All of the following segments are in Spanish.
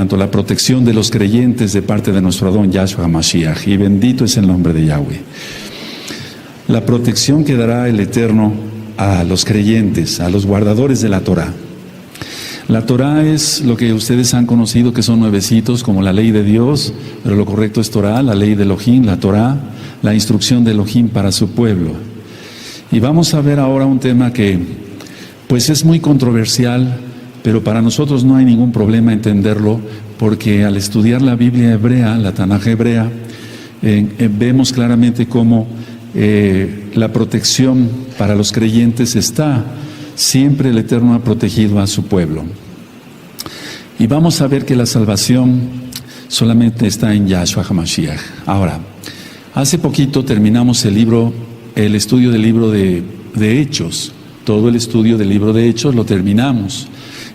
tanto la protección de los creyentes de parte de nuestro Adón Yahshua HaMashiach, y bendito es el nombre de Yahweh. La protección que dará el Eterno a los creyentes, a los guardadores de la Torah. La Torah es lo que ustedes han conocido, que son nuevecitos, como la ley de Dios, pero lo correcto es Torah, la ley de Elohim, la Torah, la instrucción de Elohim para su pueblo. Y vamos a ver ahora un tema que, pues, es muy controversial, pero para nosotros no hay ningún problema entenderlo, porque al estudiar la Biblia hebrea, la Tanaj hebrea, vemos claramente cómo la protección para los creyentes está. Siempre el Eterno ha protegido a su pueblo. Y vamos a ver que la salvación solamente está en Yahshua HaMashiach. Ahora, hace poquito terminamos el estudio del libro de Hechos. Todo el estudio del libro de Hechos lo terminamos.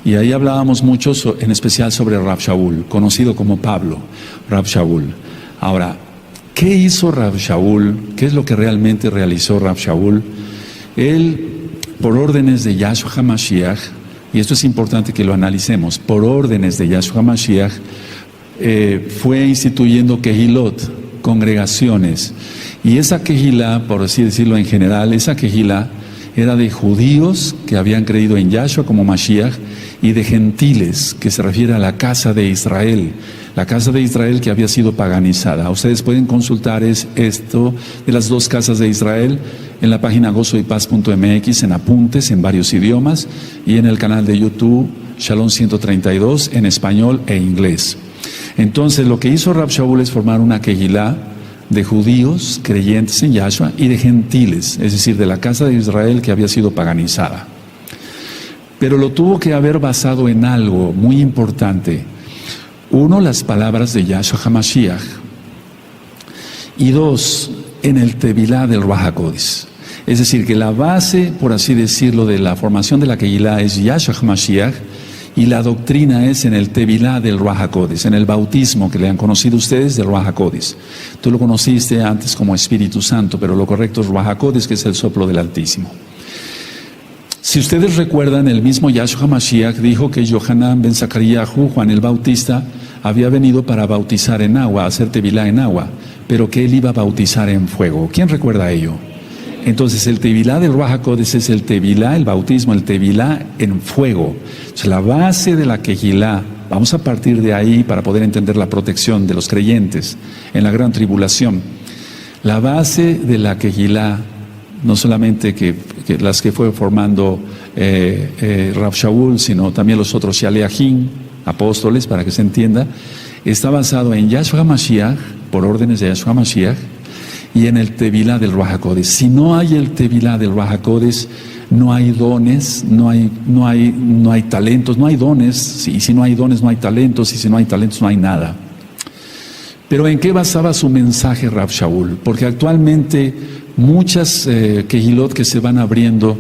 Y ahí hablábamos mucho, en especial sobre Rav Shaul, conocido como Pablo, Rav Shaul. Ahora, ¿qué hizo Rav Shaul? ¿Qué es lo que realmente realizó Rav Shaul? Él, por órdenes de Yahshua HaMashiach, y esto es importante que lo analicemos, por órdenes de Yahshua HaMashiach, fue instituyendo Kehilot, congregaciones. Y esa Kehilá, por así decirlo en general, esa Kehilá era de judíos que habían creído en Yahshua como Mashiach, y de gentiles, que se refiere a la casa de Israel, la casa de Israel que había sido paganizada. Ustedes pueden consultar esto de las dos casas de Israel en la página gozoypaz.mx, en apuntes en varios idiomas, y en el canal de YouTube Shalom 132 en español e inglés. Entonces lo que hizo Rav Shaul es formar una Kehilá de judíos creyentes en Yahshua y de gentiles, es decir, de la casa de Israel que había sido paganizada. Pero lo tuvo que haber basado en algo muy importante. Uno, las palabras de Yahshua HaMashiach. Y dos, en el Tevilá del Ruach HaKodesh. Es decir, que la base, por así decirlo, de la formación de la Kehilá es Yahshua HaMashiach, y la doctrina es en el Tevilá del Ruach HaKodesh, en el bautismo que le han conocido ustedes del Ruach HaKodesh. Tú lo conociste antes como Espíritu Santo, pero lo correcto es Ruach HaKodesh, que es el soplo del Altísimo. Si ustedes recuerdan, el mismo Yahshua HaMashiach dijo que Yohanan ben Zacaríahu, Juan el Bautista, había venido para bautizar en agua, hacer Tevilá en agua, pero que él iba a bautizar en fuego. ¿Quién recuerda ello? Entonces el Tevilá del Ruach HaKodesh es el Tevilá, el bautismo, el Tevilá en fuego. Entonces la base de la Kehilá, vamos a partir de ahí para poder entender la protección de los creyentes en la gran tribulación. La base de la Kehilá, no solamente que las que fue formando Rav Shaul, sino también los otros Shaleachim, apóstoles, para que se entienda, está basado en Yahshua HaMashiach, por órdenes de Yahshua HaMashiach, y en el Tevilá del Ruach HaKodesh. Si no hay el Tevilá del Ruach HaKodesh, no hay dones, no hay talentos, no hay dones, y si no hay dones no hay talentos, y si no hay talentos no hay nada. Pero ¿en qué basaba su mensaje Rav Shaul? Porque actualmente muchas Kehilot que se van abriendo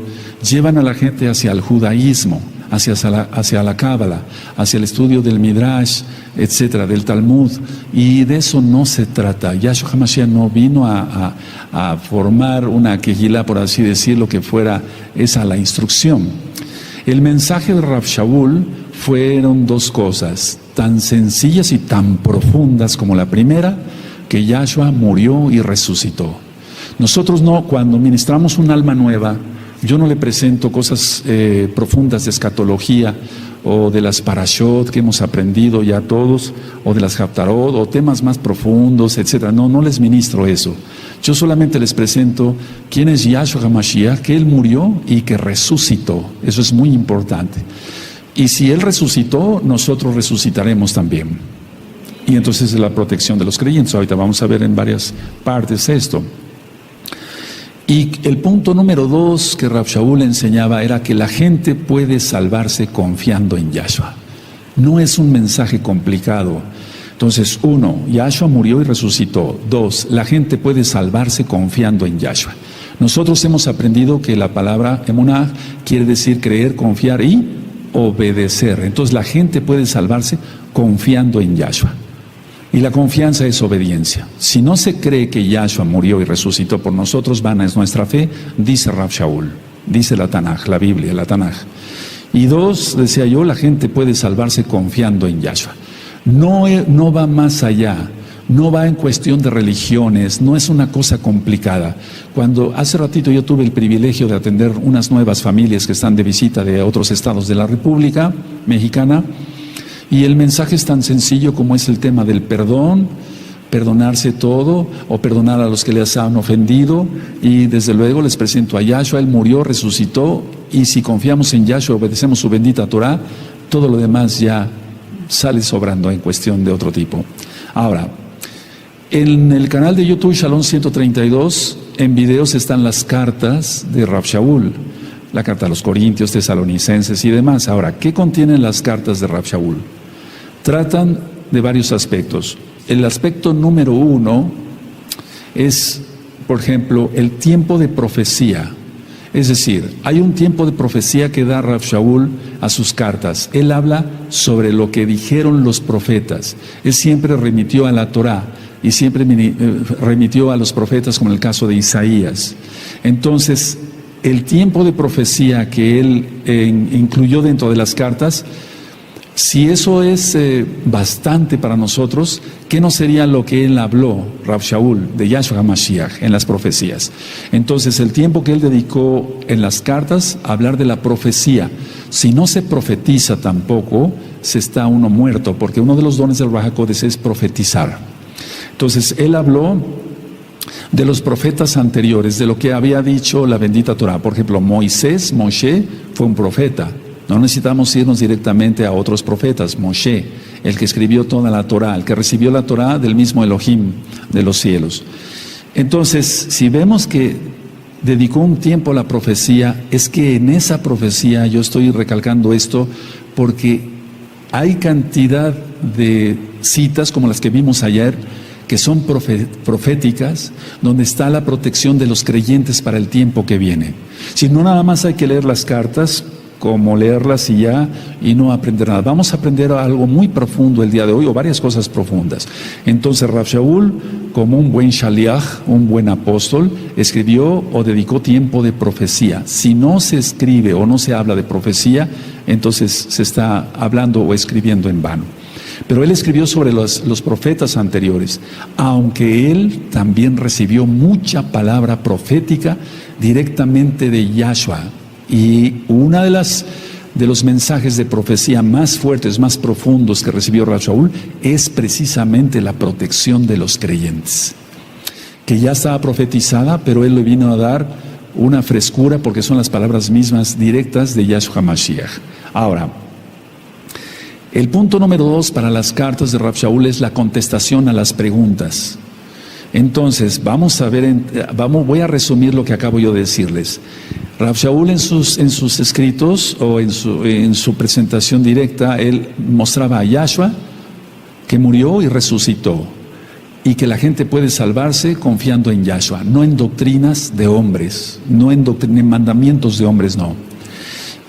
llevan a la gente hacia el judaísmo, hacia la Cábala, hacia el estudio del Midrash, etcétera, del Talmud, y de eso no se trata. Yahshua HaMashiach no vino a formar una Kehilá, por así decirlo, que fuera esa la instrucción. El mensaje de Rav Shaul fueron dos cosas, tan sencillas y tan profundas como la primera, que Yahshua murió y resucitó. Nosotros no, cuando ministramos un alma nueva, yo no le presento cosas profundas de escatología o de las parashot que hemos aprendido ya todos, o de las haftarot, o temas más profundos, etcétera. No les ministro eso. Yo solamente les presento quién es Yahshua HaMashiach, que Él murió y que resucitó. Eso es muy importante. Y si Él resucitó, nosotros resucitaremos también. Y entonces es la protección de los creyentes. Ahorita vamos a ver en varias partes esto. Y el punto número 2 que Rav Shaul enseñaba era que la gente puede salvarse confiando en Yahshua. No es un mensaje complicado. Entonces, 1, Yahshua murió y resucitó. 2, la gente puede salvarse confiando en Yahshua. Nosotros hemos aprendido que la palabra emunah quiere decir creer, confiar y obedecer. Entonces la gente puede salvarse confiando en Yahshua. Y la confianza es obediencia. Si no se cree que Yahshua murió y resucitó por nosotros, vana es nuestra fe, dice Rav Shaul, dice la Tanaj, la Biblia, la Tanaj. Y 2, decía yo, la gente puede salvarse confiando en Yahshua. No va más allá, no va en cuestión de religiones, no es una cosa complicada. Cuando hace ratito yo tuve el privilegio de atender unas nuevas familias que están de visita de otros estados de la República Mexicana, y el mensaje es tan sencillo como es el tema del perdón, perdonarse todo o perdonar a los que les han ofendido, y desde luego les presento a Yahshua. Él murió, resucitó, y si confiamos en Yahshua, obedecemos su bendita Torah, todo lo demás ya sale sobrando en cuestión de otro tipo. Ahora, en el canal de YouTube Shalom 132, en videos están las cartas de Rav Shaul, la carta a los Corintios, Tesalonicenses y demás. Ahora, ¿qué contienen las cartas de Rav Shaul? Tratan de varios aspectos. El aspecto número 1 es, por ejemplo, el tiempo de profecía. Es decir, hay un tiempo de profecía que da Rav Shaul a sus cartas. Él habla sobre lo que dijeron los profetas. Él siempre remitió a la Torá y siempre remitió a los profetas, como en el caso de Isaías. Entonces, el tiempo de profecía que él incluyó dentro de las cartas, si eso es bastante para nosotros, ¿qué no sería lo que él habló, Rav Shaul, de Yahshua HaMashiach en las profecías? Entonces, el tiempo que él dedicó en las cartas a hablar de la profecía. Si no se profetiza tampoco, se está uno muerto, porque uno de los dones del Ruach HaKodesh es profetizar. Entonces, él habló de los profetas anteriores, de lo que había dicho la bendita Torah. Por ejemplo, Moshe fue un profeta. No necesitamos irnos directamente a otros profetas. Moshe, el que escribió toda la Torah, el que recibió la Torah del mismo Elohim de los cielos. Entonces, si vemos que dedicó un tiempo a la profecía, es que en esa profecía, yo estoy recalcando esto porque hay cantidad de citas como las que vimos ayer, que son proféticas, donde está la protección de los creyentes para el tiempo que viene. Si no, nada más hay que leer las cartas, como leerlas y ya, y no aprender nada. Vamos a aprender algo muy profundo el día de hoy, o varias cosas profundas. Entonces, Rav Shaul, como un buen shaliach, un buen apóstol, escribió o dedicó tiempo de profecía. Si no se escribe o no se habla de profecía, entonces se está hablando o escribiendo en vano. Pero él escribió sobre los profetas anteriores, aunque él también recibió mucha palabra profética directamente de Yahshua. Y una de los mensajes de profecía más fuertes, más profundos que recibió Rav Shaul es precisamente la protección de los creyentes, que ya estaba profetizada, pero él le vino a dar una frescura porque son las palabras mismas directas de Yahshua HaMashiach. Ahora, el punto número 2 para las cartas de Rav Shaul es la contestación a las preguntas. Entonces, vamos a ver, voy a resumir lo que acabo yo de decirles. Rav Shaul en sus escritos o en su presentación directa, él mostraba a Yahshua que murió y resucitó, y que la gente puede salvarse confiando en Yahshua, no en doctrinas de hombres, no en mandamientos de hombres, no.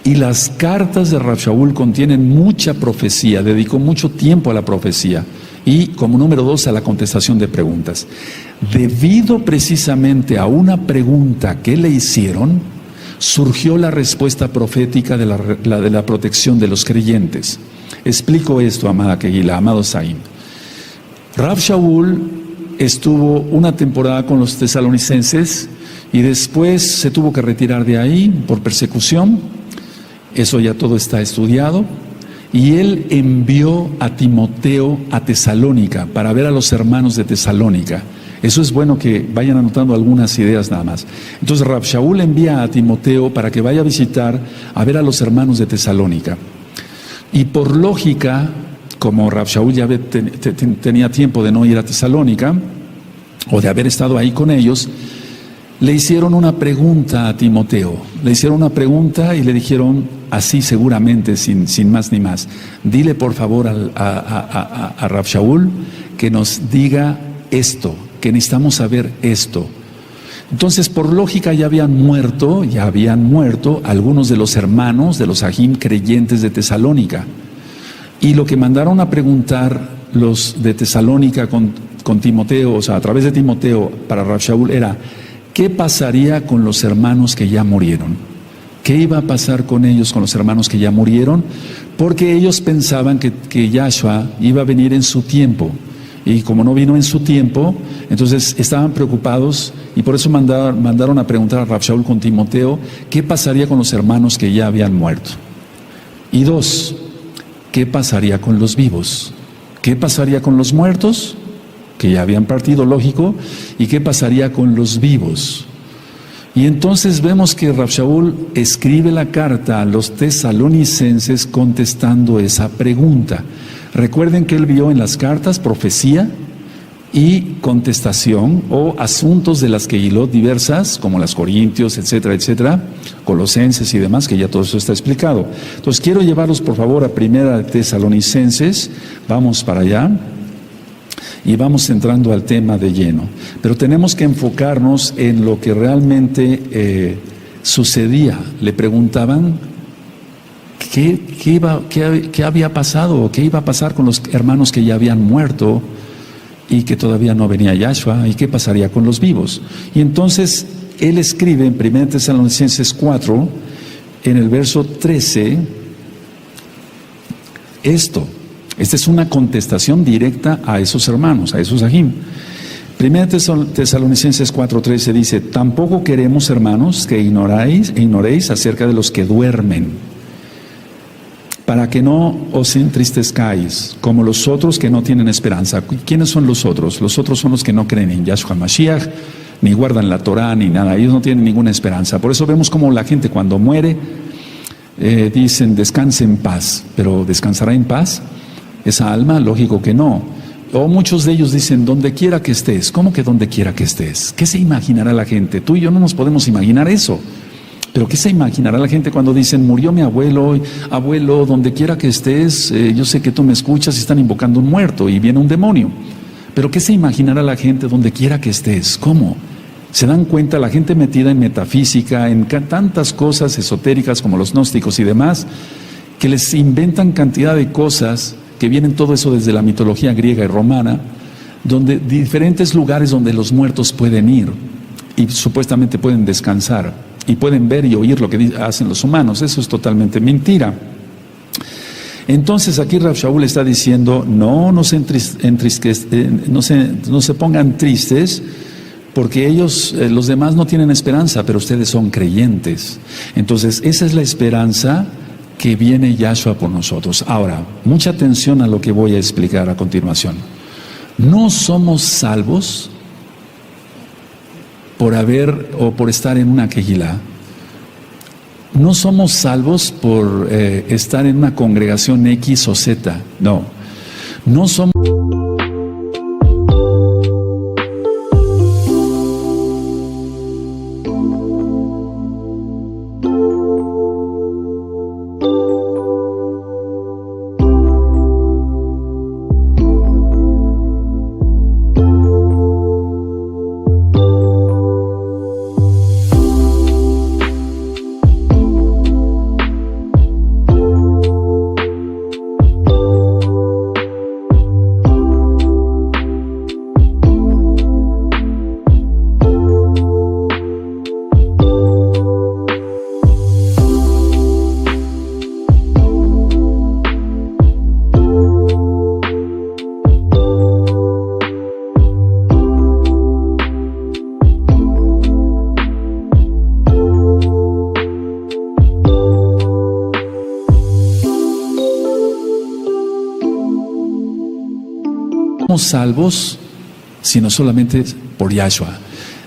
Y las cartas de Rav Shaul contienen mucha profecía, dedicó mucho tiempo a la profecía. Y como número 2, a la contestación de preguntas. Debido precisamente a una pregunta que le hicieron, surgió la respuesta profética de la protección de los creyentes. Explico esto, amada Kehila, amado Saim. Rav Shaul estuvo una temporada con los tesalonicenses y después se tuvo que retirar de ahí por persecución. Eso ya todo está estudiado. Y él envió a Timoteo a Tesalónica para ver a los hermanos de Tesalónica. Eso es bueno que vayan anotando algunas ideas nada más. Entonces Rav Shaul envía a Timoteo para que vaya a visitar, a ver a los hermanos de Tesalónica. Y por lógica, como Rav Shaul ya tenía tiempo de no ir a Tesalónica, o de haber estado ahí con ellos, le hicieron una pregunta a Timoteo. Le hicieron una pregunta y le dijeron así seguramente, sin más ni más: dile por favor a Rav Shaul que nos diga esto, que necesitamos saber esto. Entonces, por lógica, ya habían muerto algunos de los hermanos de los Ajim creyentes de Tesalónica. Y lo que mandaron a preguntar los de Tesalónica con Timoteo, o sea, a través de Timoteo para Rav Shaul, era: ¿qué pasaría con los hermanos que ya murieron? ¿Qué iba a pasar con ellos, con los hermanos que ya murieron? Porque ellos pensaban que Yahshua iba a venir en su tiempo. Y como no vino en su tiempo, entonces estaban preocupados y por eso mandaron a preguntar a Rav Shaul con Timoteo qué pasaría con los hermanos que ya habían muerto. Y dos, ¿qué pasaría con los vivos? ¿Qué pasaría con los muertos, que ya habían partido, lógico? ¿Y qué pasaría con los vivos? Y entonces vemos que Rav Shaul escribe la carta a los tesalonicenses contestando esa pregunta. Recuerden que él vio en las cartas profecía y contestación o asuntos de las Kehilot diversas, como las Corintios, etcétera, etcétera, Colosenses y demás, que ya todo eso está explicado. Entonces quiero llevarlos por favor a Primera de Tesalonicenses, vamos para allá y vamos entrando al tema de lleno. Pero tenemos que enfocarnos en lo que realmente sucedía. Le preguntaban ¿Qué había pasado? ¿Qué iba a pasar con los hermanos que ya habían muerto y que todavía no venía Yahshua? ¿Y qué pasaría con los vivos? Y entonces él escribe en 1 Tesalonicenses 4, en el verso 13, esto. Esta es una contestación directa a esos hermanos, a esos ajim. 1 Tesalonicenses 4:13 dice: tampoco queremos, hermanos, que ignoréis acerca de los que duermen, para que no os entristezcáis, como los otros que no tienen esperanza. ¿Quiénes son los otros? Los otros son los que no creen en Yahshua Mashiach, ni guardan la Torah, ni nada. Ellos no tienen ninguna esperanza. Por eso vemos como la gente cuando muere, dicen, descanse en paz. ¿Pero descansará en paz esa alma? Lógico que no. O muchos de ellos dicen, donde quiera que estés. ¿Cómo que donde quiera que estés? ¿Qué se imaginará la gente? Tú y yo no nos podemos imaginar eso. Pero ¿qué se imaginará la gente cuando dicen, murió mi abuelo, abuelo, donde quiera que estés, yo sé que tú me escuchas y están invocando un muerto y viene un demonio? Pero ¿qué se imaginará la gente donde quiera que estés? ¿Cómo? ¿Se dan cuenta la gente metida en metafísica, en tantas cosas esotéricas como los gnósticos y demás, que les inventan cantidad de cosas que vienen todo eso desde la mitología griega y romana, donde diferentes lugares donde los muertos pueden ir y supuestamente pueden descansar? Y pueden ver y oír lo que hacen los humanos. Eso es totalmente mentira. Entonces aquí Rav Shaul está diciendo, no se pongan tristes, porque ellos, los demás no tienen esperanza, pero ustedes son creyentes. Entonces esa es la esperanza que viene Yahshua por nosotros. Ahora, mucha atención a lo que voy a explicar a continuación. No somos salvos por estar en una quejilá. No somos salvos por estar en una congregación X o Z. No. No somos salvos sino solamente por Yahshua.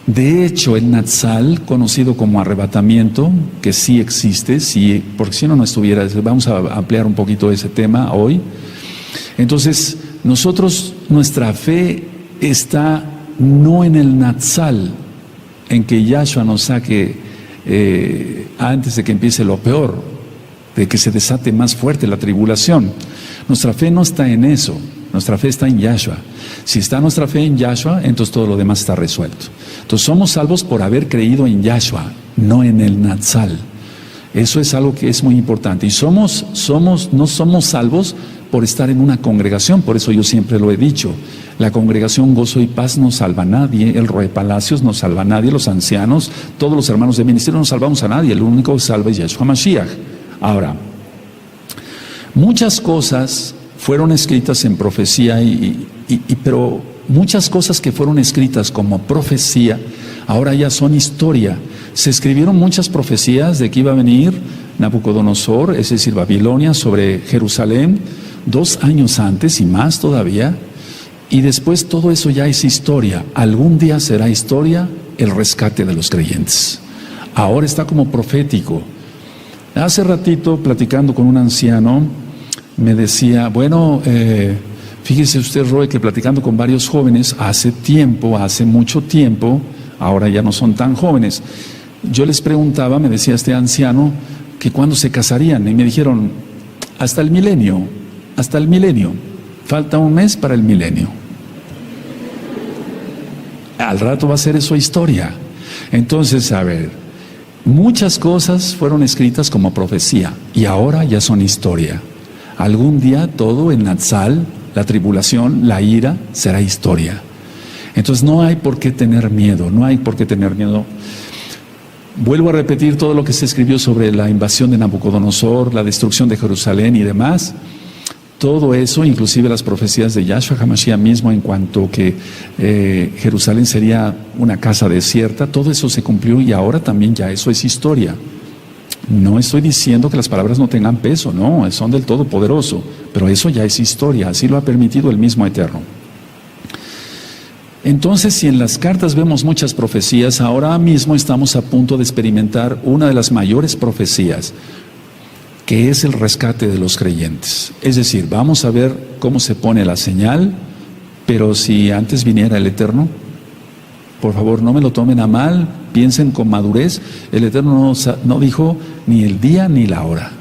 De hecho, el Natsal, conocido como arrebatamiento, que sí existe, sí, porque si no estuviera, vamos a ampliar un poquito ese tema hoy. Entonces, nuestra fe está no en el Natsal, en que Yahshua nos saque antes de que empiece lo peor, de que se desate más fuerte la tribulación. Nuestra fe no está en eso. Nuestra fe está en Yahshua. Si está nuestra fe en Yahshua, entonces todo lo demás está resuelto. Entonces somos salvos por haber creído en Yahshua, no en el Natsal. Eso es algo que es muy importante. Y no somos salvos por estar en una congregación. Por eso yo siempre lo he dicho, la congregación Gozo y Paz no salva a nadie, el Roe Palacios no salva a nadie, los ancianos, todos los hermanos de ministerio no salvamos a nadie, el único que salva es Yahshua Mashiach. Ahora, muchas cosas fueron escritas en profecía, pero muchas cosas que fueron escritas como profecía, ahora ya son historia. Se escribieron muchas profecías de que iba a venir Nabucodonosor, es decir, Babilonia, sobre Jerusalén, 2 años antes y más todavía, y después todo eso ya es historia. Algún día será historia el rescate de los creyentes. Ahora está como profético. Hace ratito, platicando con un anciano, me decía, bueno, fíjese usted, Roy, que platicando con varios jóvenes, hace mucho tiempo, ahora ya no son tan jóvenes, yo les preguntaba, me decía este anciano, que cuándo se casarían, y me dijeron, hasta el milenio, falta un mes para el milenio. Al rato va a ser eso historia. Entonces, a ver, muchas cosas fueron escritas como profecía, y ahora ya son historia. Algún día todo el Natsal, la tribulación, la ira, será historia. Entonces no hay por qué tener miedo, Vuelvo a repetir todo lo que se escribió sobre la invasión de Nabucodonosor, la destrucción de Jerusalén y demás. Todo eso, inclusive las profecías de Yahshua HaMashiach mismo en cuanto que Jerusalén sería una casa desierta, todo eso se cumplió y ahora también ya eso es historia. No estoy diciendo que las palabras no tengan peso, no, son del Todopoderoso, pero eso ya es historia, así lo ha permitido el mismo Eterno. Entonces, si en las cartas vemos muchas profecías, ahora mismo estamos a punto de experimentar una de las mayores profecías, que es el rescate de los creyentes. Es decir, vamos a ver cómo se pone la señal, pero si antes viniera el Eterno, por favor no me lo tomen a mal, piensen con madurez, el Eterno no dijo ni el día ni la hora.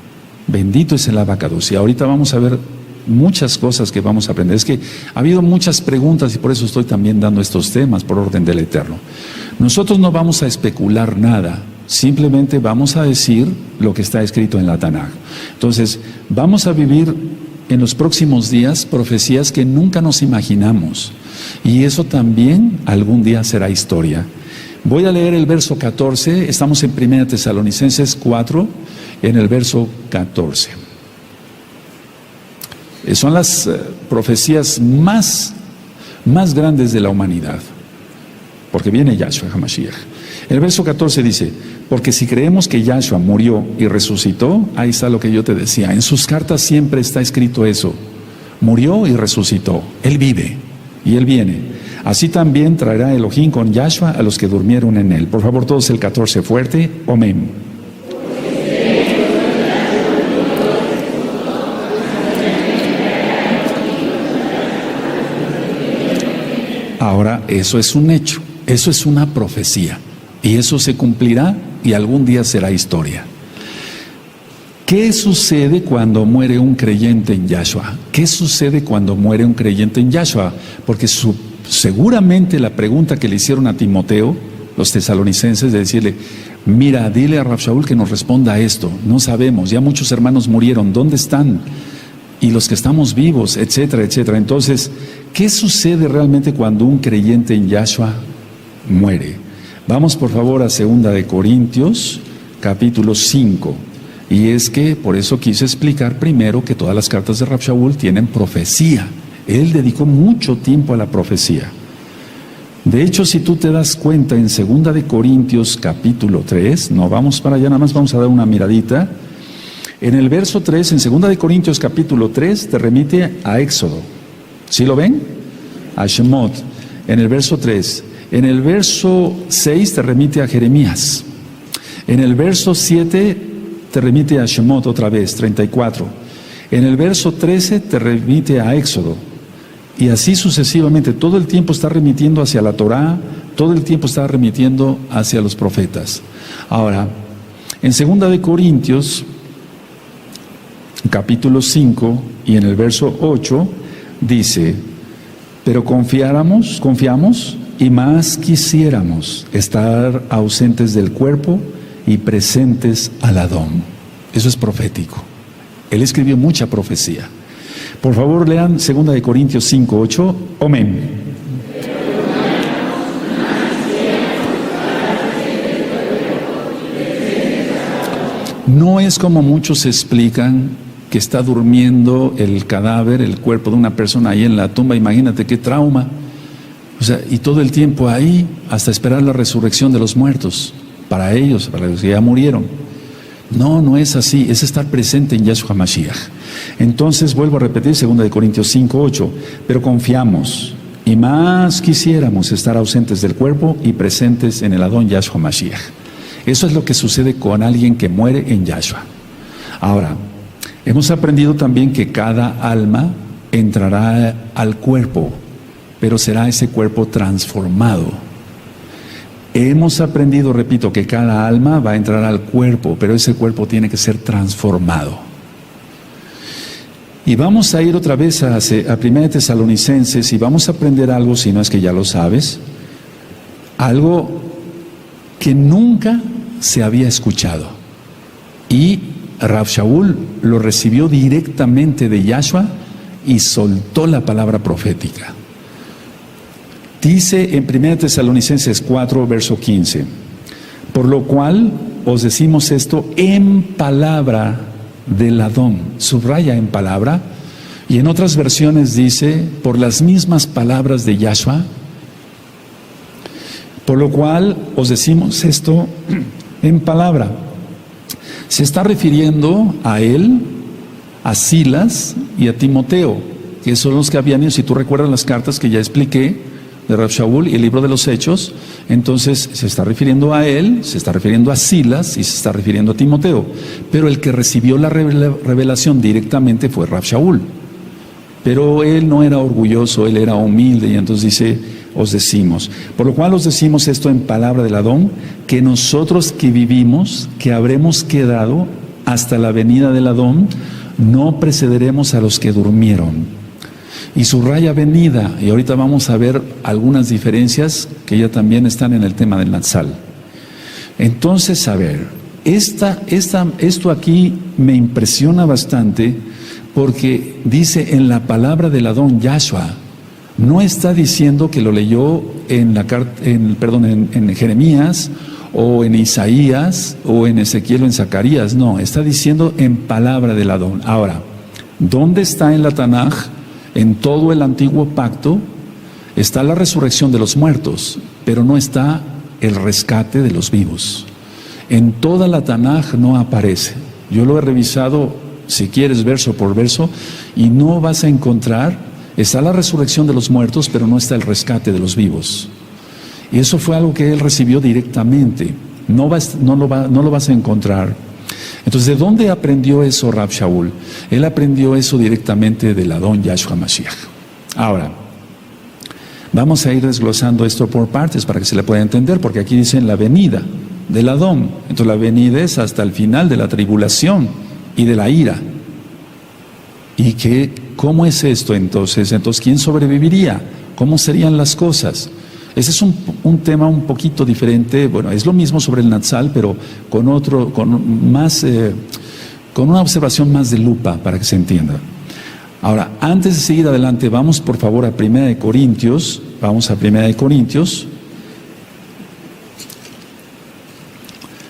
Bendito es el Abacados. Y ahorita vamos a ver muchas cosas que vamos a aprender. Es que ha habido muchas preguntas y por eso estoy también dando estos temas por orden del Eterno. Nosotros no vamos a especular nada, simplemente vamos a decir lo que está escrito en la Tanaj. Entonces, vamos a vivir en los próximos días profecías que nunca nos imaginamos, y eso también algún día será historia. Voy a leer el verso 14, estamos en 1 Tesalonicenses 4, en el verso 14. Son las profecías más grandes de la humanidad, porque viene Yahshua HaMashiach. El verso 14 dice, porque si creemos que Yahshua murió y resucitó, ahí está lo que yo te decía, en sus cartas siempre está escrito eso, murió y resucitó, Él vive y Él viene. Así también traerá Elohim con Yahshua a los que durmieron en Él. Por favor, todos el 14 fuerte, amén. Ahora, eso es un hecho, eso es una profecía, y eso se cumplirá y algún día será historia. ¿Qué sucede cuando muere un creyente en Yahshua? ¿Qué sucede cuando muere un creyente en Yahshua? Porque seguramente la pregunta que le hicieron a Timoteo, los tesalonicenses, de decirle, mira, dile a Rav Shaul que nos responda a esto, no sabemos, ya muchos hermanos murieron, ¿dónde están? Y los que estamos vivos, etcétera, etcétera. Entonces, ¿qué sucede realmente cuando un creyente en Yahshua muere? Vamos por favor a 2 Corintios, capítulo 5. Y es que por eso quise explicar primero que todas las cartas de Rav Shaul tienen profecía. Él dedicó mucho tiempo a la profecía. De hecho, si tú te das cuenta en 2 Corintios, capítulo 3, no vamos para allá, nada más vamos a dar una miradita. En el verso 3, en 2 Corintios capítulo 3, te remite a Éxodo. ¿Sí lo ven? A Shemot. En el verso 3. En el verso 6 te remite a Jeremías. En el verso 7 te remite a Shemot otra vez, 34. En el verso 13 te remite a Éxodo. Y así sucesivamente. Todo el tiempo está remitiendo hacia la Torá, todo el tiempo está remitiendo hacia los profetas. Ahora, en 2 Corintios capítulo 5 y en el verso 8 dice, pero confiamos y más quisiéramos estar ausentes del cuerpo y presentes al Adón. Eso es profético. Él escribió mucha profecía. Por favor, lean 2 Corintios 5:8. Amén. No es como muchos explican que está durmiendo el cadáver, el cuerpo de una persona ahí en la tumba. Imagínate qué trauma. O sea, y todo el tiempo ahí hasta esperar la resurrección de los muertos. Para ellos, para los que ya murieron. No, no es así. Es estar presente en Yahshua Mashiach. Entonces, vuelvo a repetir 2 Corintios 5:8. Pero confiamos y más quisiéramos estar ausentes del cuerpo y presentes en el Adón Yahshua Mashiach. Eso es lo que sucede con alguien que muere en Yahshua. Ahora, hemos aprendido también que cada alma entrará al cuerpo, pero será ese cuerpo transformado. Hemos aprendido, repito, que cada alma va a entrar al cuerpo, pero ese cuerpo tiene que ser transformado. Y vamos a ir otra vez a 1 Tesalonicenses y vamos a aprender algo, si no es que ya lo sabes, algo que nunca se había escuchado. Y Rav Shaul lo recibió directamente de Yahshua y soltó la palabra profética. Dice en 1 Tesalonicenses 4, verso 15, por lo cual os decimos esto en palabra del Adón. Subraya en palabra, y en otras versiones dice por las mismas palabras de Yahshua. Por lo cual os decimos esto en palabra. Se está refiriendo a él, a Silas y a Timoteo, que son los que habían ido, si tú recuerdas las cartas que ya expliqué, de Rav Shaul y el libro de los Hechos. Entonces se está refiriendo a él, se está refiriendo a Silas y se está refiriendo a Timoteo. Pero el que recibió la revelación directamente fue Rav Shaul. Pero él no era orgulloso, él era humilde, y entonces dice, os decimos. Por lo cual os decimos esto en palabra del Adón, que nosotros que vivimos, que habremos quedado hasta la venida del Adón, no precederemos a los que durmieron. Y subraya venida, y ahorita vamos a ver algunas diferencias que ya también están en el tema del Natsal. Entonces, a ver, esto aquí me impresiona bastante, porque dice en la palabra del Adón Yahshua, no está diciendo que lo leyó en Jeremías o en Isaías o en Ezequiel o en Zacarías, no, está diciendo en palabra del Adón. Ahora, ¿dónde está en la Tanaj? En todo el antiguo pacto está la resurrección de los muertos, pero no está el rescate de los vivos. En toda la Tanaj no aparece. Yo lo he revisado, si quieres, verso por verso, y no vas a encontrar, está la resurrección de los muertos, pero no está el rescate de los vivos. Y eso fue algo que él recibió directamente. No lo vas a encontrar. Entonces, ¿de dónde aprendió eso Rav Shaul? Él aprendió eso directamente del Adón Yahshua Mashiach. Ahora, vamos a ir desglosando esto por partes para que se le pueda entender, porque aquí dicen la venida del Adón. Entonces, la venida es hasta el final de la tribulación y de la ira. ¿Y cómo es esto entonces? Entonces, ¿quién sobreviviría? ¿Cómo serían las cosas? Ese es un tema un poquito diferente. Bueno, es lo mismo sobre el Natsal, pero con una observación más de lupa para que se entienda. Ahora, antes de seguir adelante, vamos por favor a 1 Corintios. Vamos a 1 Corintios.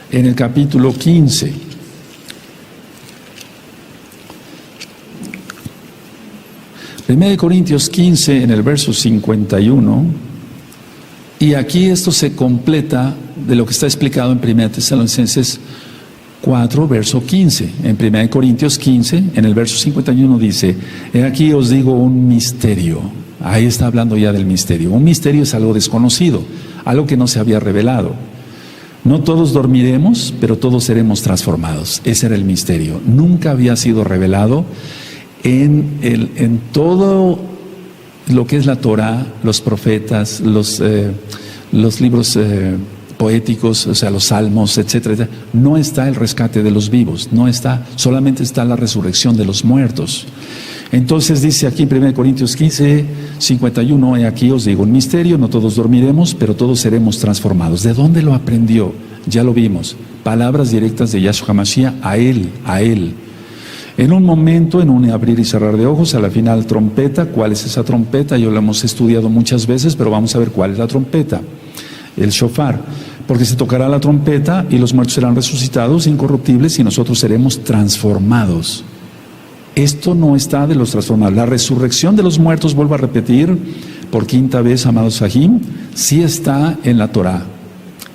En el capítulo 15. Primera de Corintios 15, en el verso 51. Y aquí esto se completa de lo que está explicado en 1 Tesalonicenses 4, verso 15. En 1 Corintios 15, en el verso 51 dice, he aquí os digo un misterio. Ahí está hablando ya del misterio. Un misterio es algo desconocido, algo que no se había revelado. No todos dormiremos, pero todos seremos transformados. Ese era el misterio. Nunca había sido revelado en todo lo que es la Torah, los profetas, los libros poéticos, o sea, los salmos, etcétera, etcétera. No está el rescate de los vivos, no está, solamente está la resurrección de los muertos. Entonces dice aquí en 1 Corintios 15, 51, y aquí os digo un misterio, no todos dormiremos, pero todos seremos transformados. ¿De dónde lo aprendió? Ya lo vimos, palabras directas de Yahshua Mashiach a él. En un momento, en un abrir y cerrar de ojos, a la final trompeta. ¿Cuál es esa trompeta? Yo la hemos estudiado muchas veces, pero vamos a ver cuál es la trompeta. El shofar. Porque se tocará la trompeta y los muertos serán resucitados, incorruptibles, y nosotros seremos transformados. Esto no está de los transformados. La resurrección de los muertos, vuelvo a repetir, por quinta vez, amados Sahim, sí está en la Torah,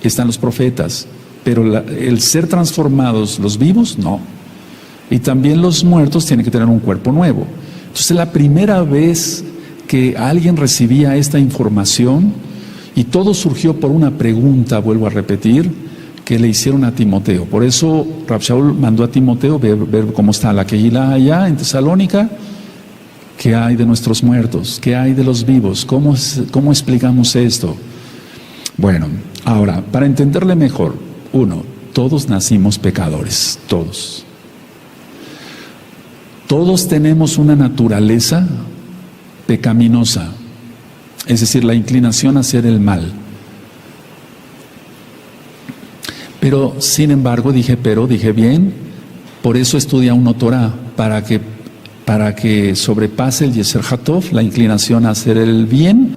están los profetas, pero el ser transformados, los vivos, no. Y también los muertos tienen que tener un cuerpo nuevo. Entonces, la primera vez que alguien recibía esta información, y todo surgió por una pregunta, vuelvo a repetir, que le hicieron a Timoteo. Por eso Rab Shaul mandó a Timoteo ver cómo está la Kehilá allá en Tesalónica. ¿Qué hay de nuestros muertos? ¿Qué hay de los vivos? ¿Cómo explicamos esto? Bueno, ahora, para entenderle mejor, uno, todos nacimos pecadores, todos. Todos tenemos una naturaleza pecaminosa, es decir, la inclinación a hacer el mal. Pero, sin embargo, dije bien, por eso estudia uno Torah, para que sobrepase el Yeser Hatov, la inclinación a hacer el bien.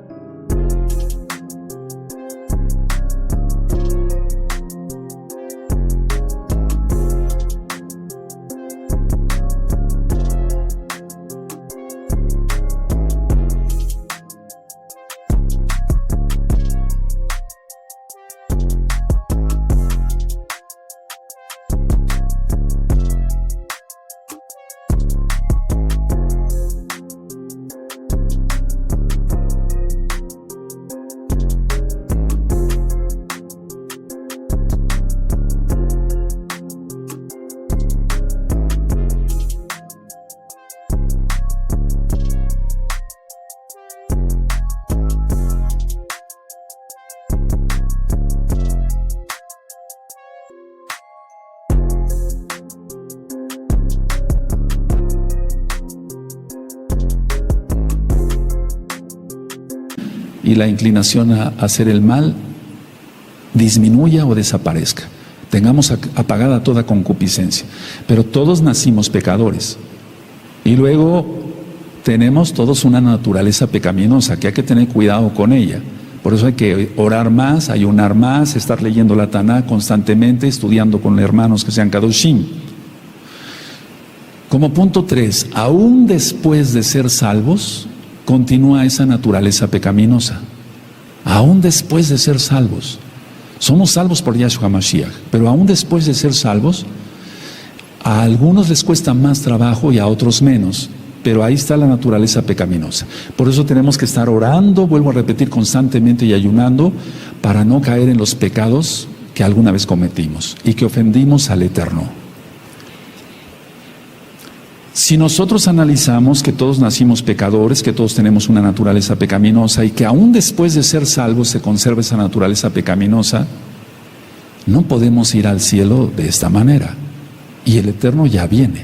Y la inclinación a hacer el mal disminuya o desaparezca. Tengamos apagada toda concupiscencia. Pero todos nacimos pecadores. Y luego tenemos todos una naturaleza pecaminosa que hay que tener cuidado con ella. Por eso hay que orar más, ayunar más, estar leyendo la Taná constantemente, estudiando con hermanos que sean Kadoshim. Como punto 3, aún después de ser salvos, continúa esa naturaleza pecaminosa. Aún después de ser salvos. Somos salvos por Yahshua Mashiach, pero aún después de ser salvos, a algunos les cuesta más trabajo y a otros menos, pero ahí está la naturaleza pecaminosa. Por eso tenemos que estar orando, vuelvo a repetir, constantemente y ayunando, para no caer en los pecados que alguna vez cometimos y que ofendimos al Eterno. Si nosotros analizamos que todos nacimos pecadores, que todos tenemos una naturaleza pecaminosa y que aún después de ser salvos se conserva esa naturaleza pecaminosa, no podemos ir al cielo de esta manera. Y el Eterno ya viene.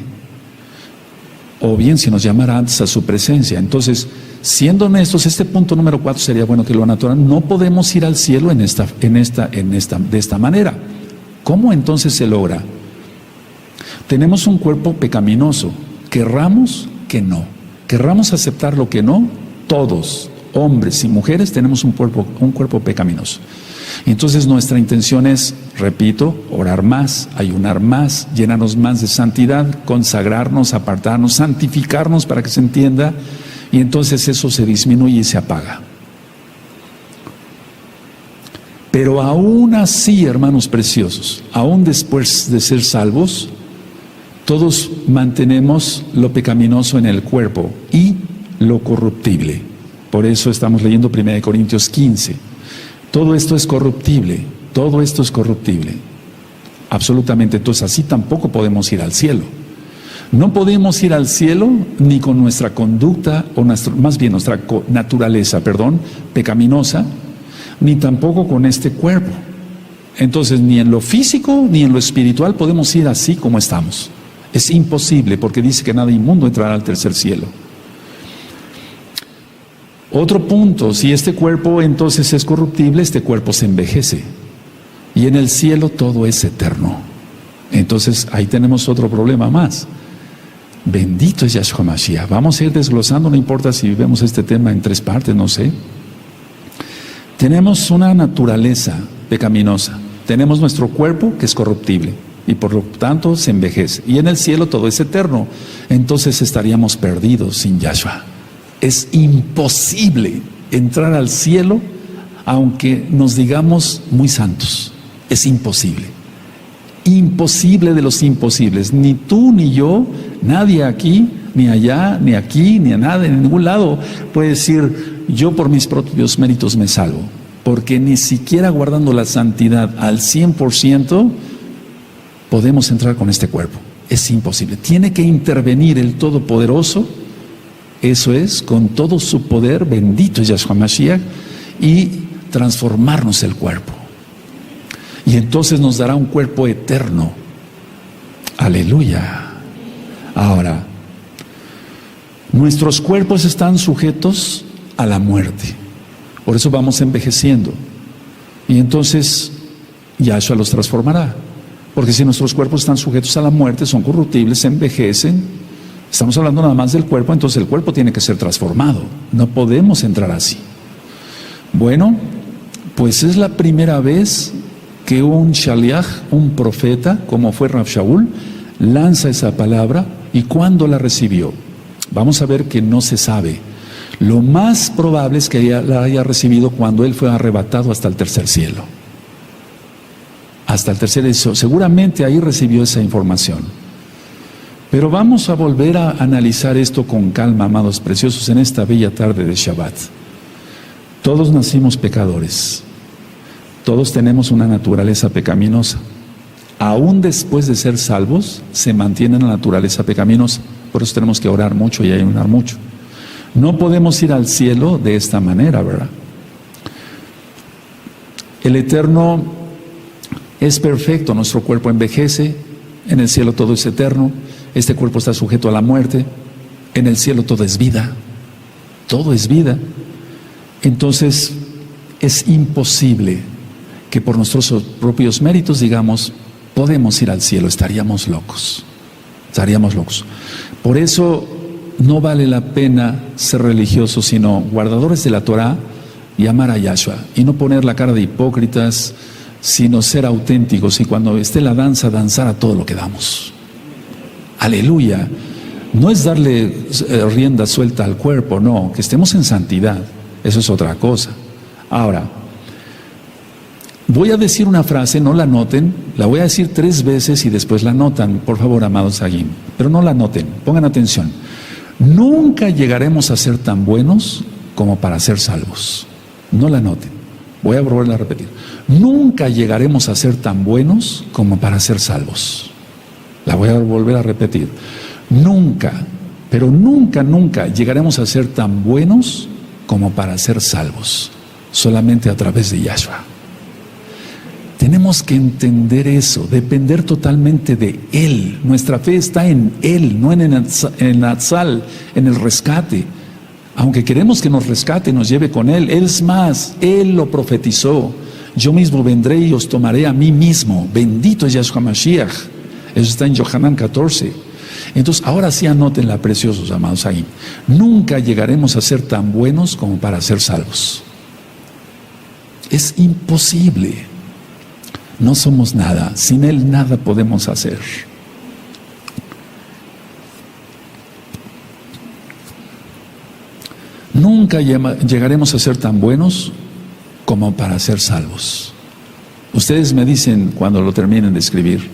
O bien si nos llamara antes a su presencia. Entonces, siendo honestos, este punto número 4 sería bueno que lo anotaran. No podemos ir al cielo de esta manera. ¿Cómo entonces se logra? Tenemos un cuerpo pecaminoso. Querramos que no, querramos aceptar lo que no, todos, hombres y mujeres, tenemos un cuerpo pecaminoso. Entonces nuestra intención es, repito, orar más, ayunar más, llenarnos más de santidad, consagrarnos, apartarnos, santificarnos para que se entienda, y entonces eso se disminuye y se apaga. Pero aún así, hermanos preciosos, aún después de ser salvos, todos mantenemos lo pecaminoso en el cuerpo y lo corruptible. Por eso estamos leyendo 1 Corintios 15. Todo esto es corruptible, todo esto es corruptible. Absolutamente. Entonces así tampoco podemos ir al cielo. No podemos ir al cielo ni con nuestra conducta, o más bien nuestra naturaleza, pecaminosa, ni tampoco con este cuerpo. Entonces ni en lo físico ni en lo espiritual podemos ir así como estamos. Es imposible, porque dice que nada inmundo entrará al tercer cielo. Otro punto, si este cuerpo entonces es corruptible, este cuerpo se envejece. Y en el cielo todo es eterno. Entonces ahí tenemos otro problema más. Bendito es Yahshua Mashiach. Vamos a ir desglosando, no importa si vemos este tema en 3 partes, no sé. Tenemos una naturaleza pecaminosa. Tenemos nuestro cuerpo que es corruptible y por lo tanto se envejece. Y en el cielo todo es eterno. Entonces estaríamos perdidos sin Yahshua. Es imposible entrar al cielo aunque nos digamos muy santos. Es imposible. Imposible de los imposibles. Ni tú ni yo, nadie aquí, ni allá, ni aquí, ni a nada, en ningún lado puede decir, yo por mis propios méritos me salvo. Porque ni siquiera guardando la santidad al 100% podemos entrar con este cuerpo. Es imposible. Tiene que intervenir el Todopoderoso, eso es, con todo su poder, bendito es Yahshua Mashiach, y transformarnos el cuerpo. Y entonces nos dará un cuerpo eterno. Aleluya. Ahora, nuestros cuerpos están sujetos a la muerte. Por eso vamos envejeciendo. Y entonces Yahshua los transformará. Porque si nuestros cuerpos están sujetos a la muerte, son corruptibles, se envejecen. Estamos hablando nada más del cuerpo, entonces el cuerpo tiene que ser transformado. No podemos entrar así. Bueno, pues es la primera vez que un shaliach, un profeta, como fue Rav Shaul, lanza esa palabra. ¿Y cuándo la recibió? Vamos a ver que no se sabe. Lo más probable es que la haya recibido cuando él fue arrebatado hasta el tercer cielo. Hasta el tercer cielo. Seguramente ahí recibió esa información. Pero vamos a volver a analizar esto con calma, amados preciosos, en esta bella tarde de Shabbat. Todos nacimos pecadores. Todos tenemos una naturaleza pecaminosa. Aún después de ser salvos, se mantiene la naturaleza pecaminosa. Por eso tenemos que orar mucho y ayunar mucho. No podemos ir al cielo de esta manera, ¿verdad? El Eterno es perfecto, nuestro cuerpo envejece, en el cielo todo es eterno, este cuerpo está sujeto a la muerte, en el cielo todo es vida, todo es vida. Entonces, es imposible que por nuestros propios méritos digamos, podemos ir al cielo, estaríamos locos. Por eso no vale la pena ser religiosos, sino guardadores de la Torah y amar a Yahshua. Y no poner la cara de hipócritas, sino ser auténticos. Y cuando esté la danza, danzar a todo lo que damos. Aleluya. No es darle rienda suelta al cuerpo, no. Que estemos en santidad. Eso es otra cosa. Ahora, voy a decir una frase, no la noten. La voy a decir 3 veces y después la notan. Por favor, amados Agim. Pero no la noten. Pongan atención. Nunca llegaremos a ser tan buenos como para ser salvos. No la noten. Voy a volver a repetir. Nunca llegaremos a ser tan buenos como para ser salvos. La voy a volver a repetir. Nunca, pero nunca llegaremos a ser tan buenos como para ser salvos. Solamente a través de Yahshua. Tenemos que entender eso, depender totalmente de Él. Nuestra fe está en Él, no en el Atzal, en el rescate. Aunque queremos que nos rescate, nos lleve con Él. Es más, Él lo profetizó. Yo mismo vendré y os tomaré a mí mismo. Bendito es Yahshua Mashiach. Eso está en Yohanan 14. Entonces, ahora sí anótenla, preciosos amados ahí. Nunca llegaremos a ser tan buenos como para ser salvos. Es imposible. No somos nada, sin Él nada podemos hacer. Nunca llegaremos a ser tan buenos como para ser salvos. Ustedes me dicen cuando lo terminen de escribir.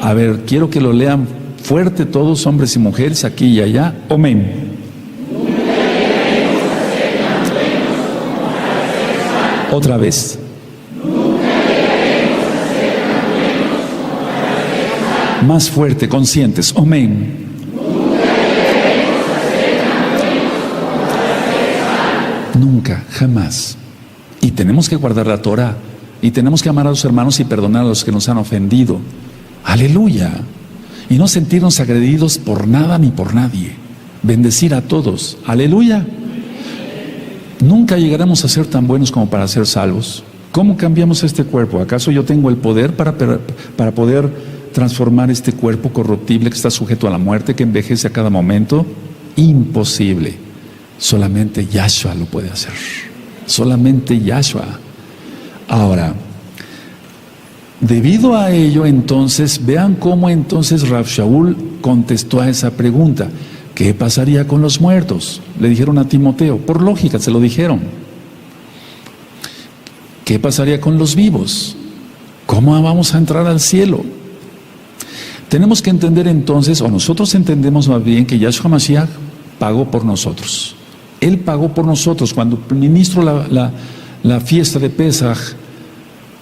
A ver, quiero que lo lean fuerte todos, hombres y mujeres, aquí y allá. Amén. Otra vez. Más fuerte, conscientes. Amén. Nunca, jamás. Y tenemos que guardar la Torah. Y tenemos que amar a los hermanos y perdonar a los que nos han ofendido. Aleluya. Y no sentirnos agredidos por nada ni por nadie. Bendecir a todos. Aleluya. Nunca llegaremos a ser tan buenos como para ser salvos. ¿Cómo cambiamos este cuerpo? ¿Acaso yo tengo el poder para poder transformar este cuerpo corruptible que está sujeto a la muerte, que envejece a cada momento? Imposible. Solamente Yahshua lo puede hacer. Solamente Yahshua. Ahora, debido a ello, entonces, vean cómo entonces Rav Shaul contestó a esa pregunta. ¿Qué pasaría con los muertos? Le dijeron a Timoteo, por lógica se lo dijeron. ¿Qué pasaría con los vivos? ¿Cómo vamos a entrar al cielo? Tenemos que entender entonces, o nosotros entendemos más bien, que Yahshua Mashiach pagó por nosotros. Él pagó por nosotros. Cuando ministro la fiesta de Pesaj,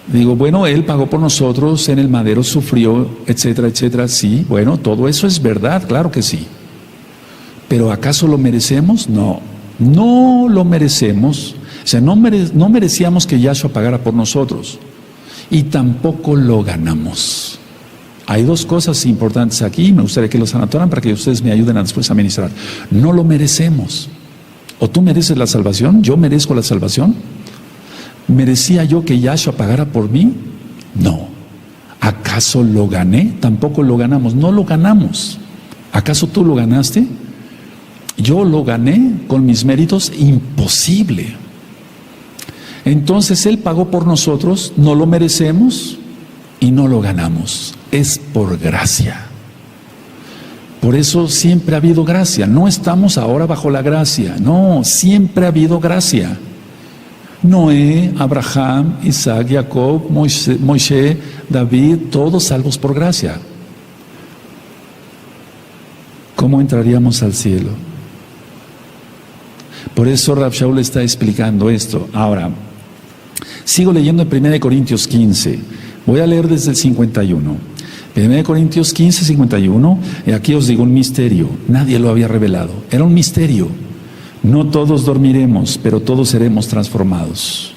digo, bueno, Él pagó por nosotros, en el madero sufrió, etcétera, etcétera. Sí, bueno, todo eso es verdad, claro que sí. ¿Pero acaso lo merecemos? No, no lo merecemos. O sea, no merecíamos que Yahshua pagara por nosotros. Y tampoco lo ganamos. Hay dos cosas importantes aquí, me gustaría que los anotaran para que ustedes me ayuden después a ministrar. No lo merecemos. ¿O tú mereces la salvación? ¿Yo merezco la salvación? ¿Merecía yo que Yahshua pagara por mí? No. ¿Acaso lo gané? Tampoco lo ganamos. No lo ganamos. ¿Acaso tú lo ganaste? Yo lo gané con mis méritos. Imposible. Entonces Él pagó por nosotros, no lo merecemos y no lo ganamos. Es por gracia. Por eso siempre ha habido gracia. No estamos ahora bajo la gracia. No, siempre ha habido gracia. Noé, Abraham, Isaac, Jacob, Moisés, David, todos salvos por gracia. ¿Cómo entraríamos al cielo? Por eso Rav Shaul está explicando esto. Ahora, sigo leyendo en 1 Corintios 15. Voy a leer desde el 51. 1 Corintios 15, 51. Y aquí os digo un misterio. Nadie lo había revelado. Era un misterio. No todos dormiremos, pero todos seremos transformados.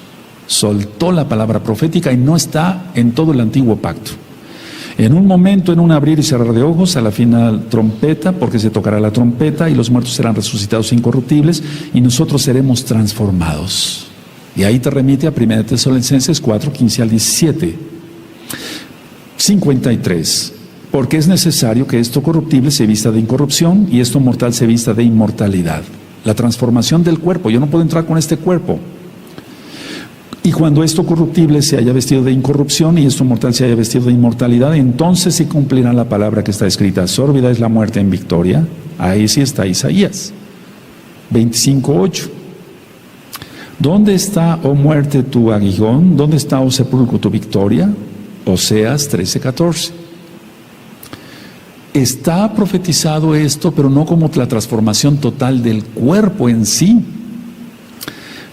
Soltó la palabra profética y no está en todo el antiguo pacto. En un momento, en un abrir y cerrar de ojos, a la final trompeta, porque se tocará la trompeta y los muertos serán resucitados incorruptibles y nosotros seremos transformados. Y ahí te remite a 1 Tesalonicenses 4, 15 al 17. 53. Porque es necesario que esto corruptible se vista de incorrupción y esto mortal se vista de inmortalidad. La transformación del cuerpo. Yo no puedo entrar con este cuerpo. Y cuando esto corruptible se haya vestido de incorrupción y esto mortal se haya vestido de inmortalidad, entonces se cumplirá la palabra que está escrita. Sórbida es la muerte en victoria. Ahí sí está Isaías 25:8. ¿Dónde está, oh muerte, tu aguijón? ¿Dónde está, oh sepulcro, tu victoria? Oseas 13:14. Está profetizado esto, pero no como la transformación total del cuerpo en sí.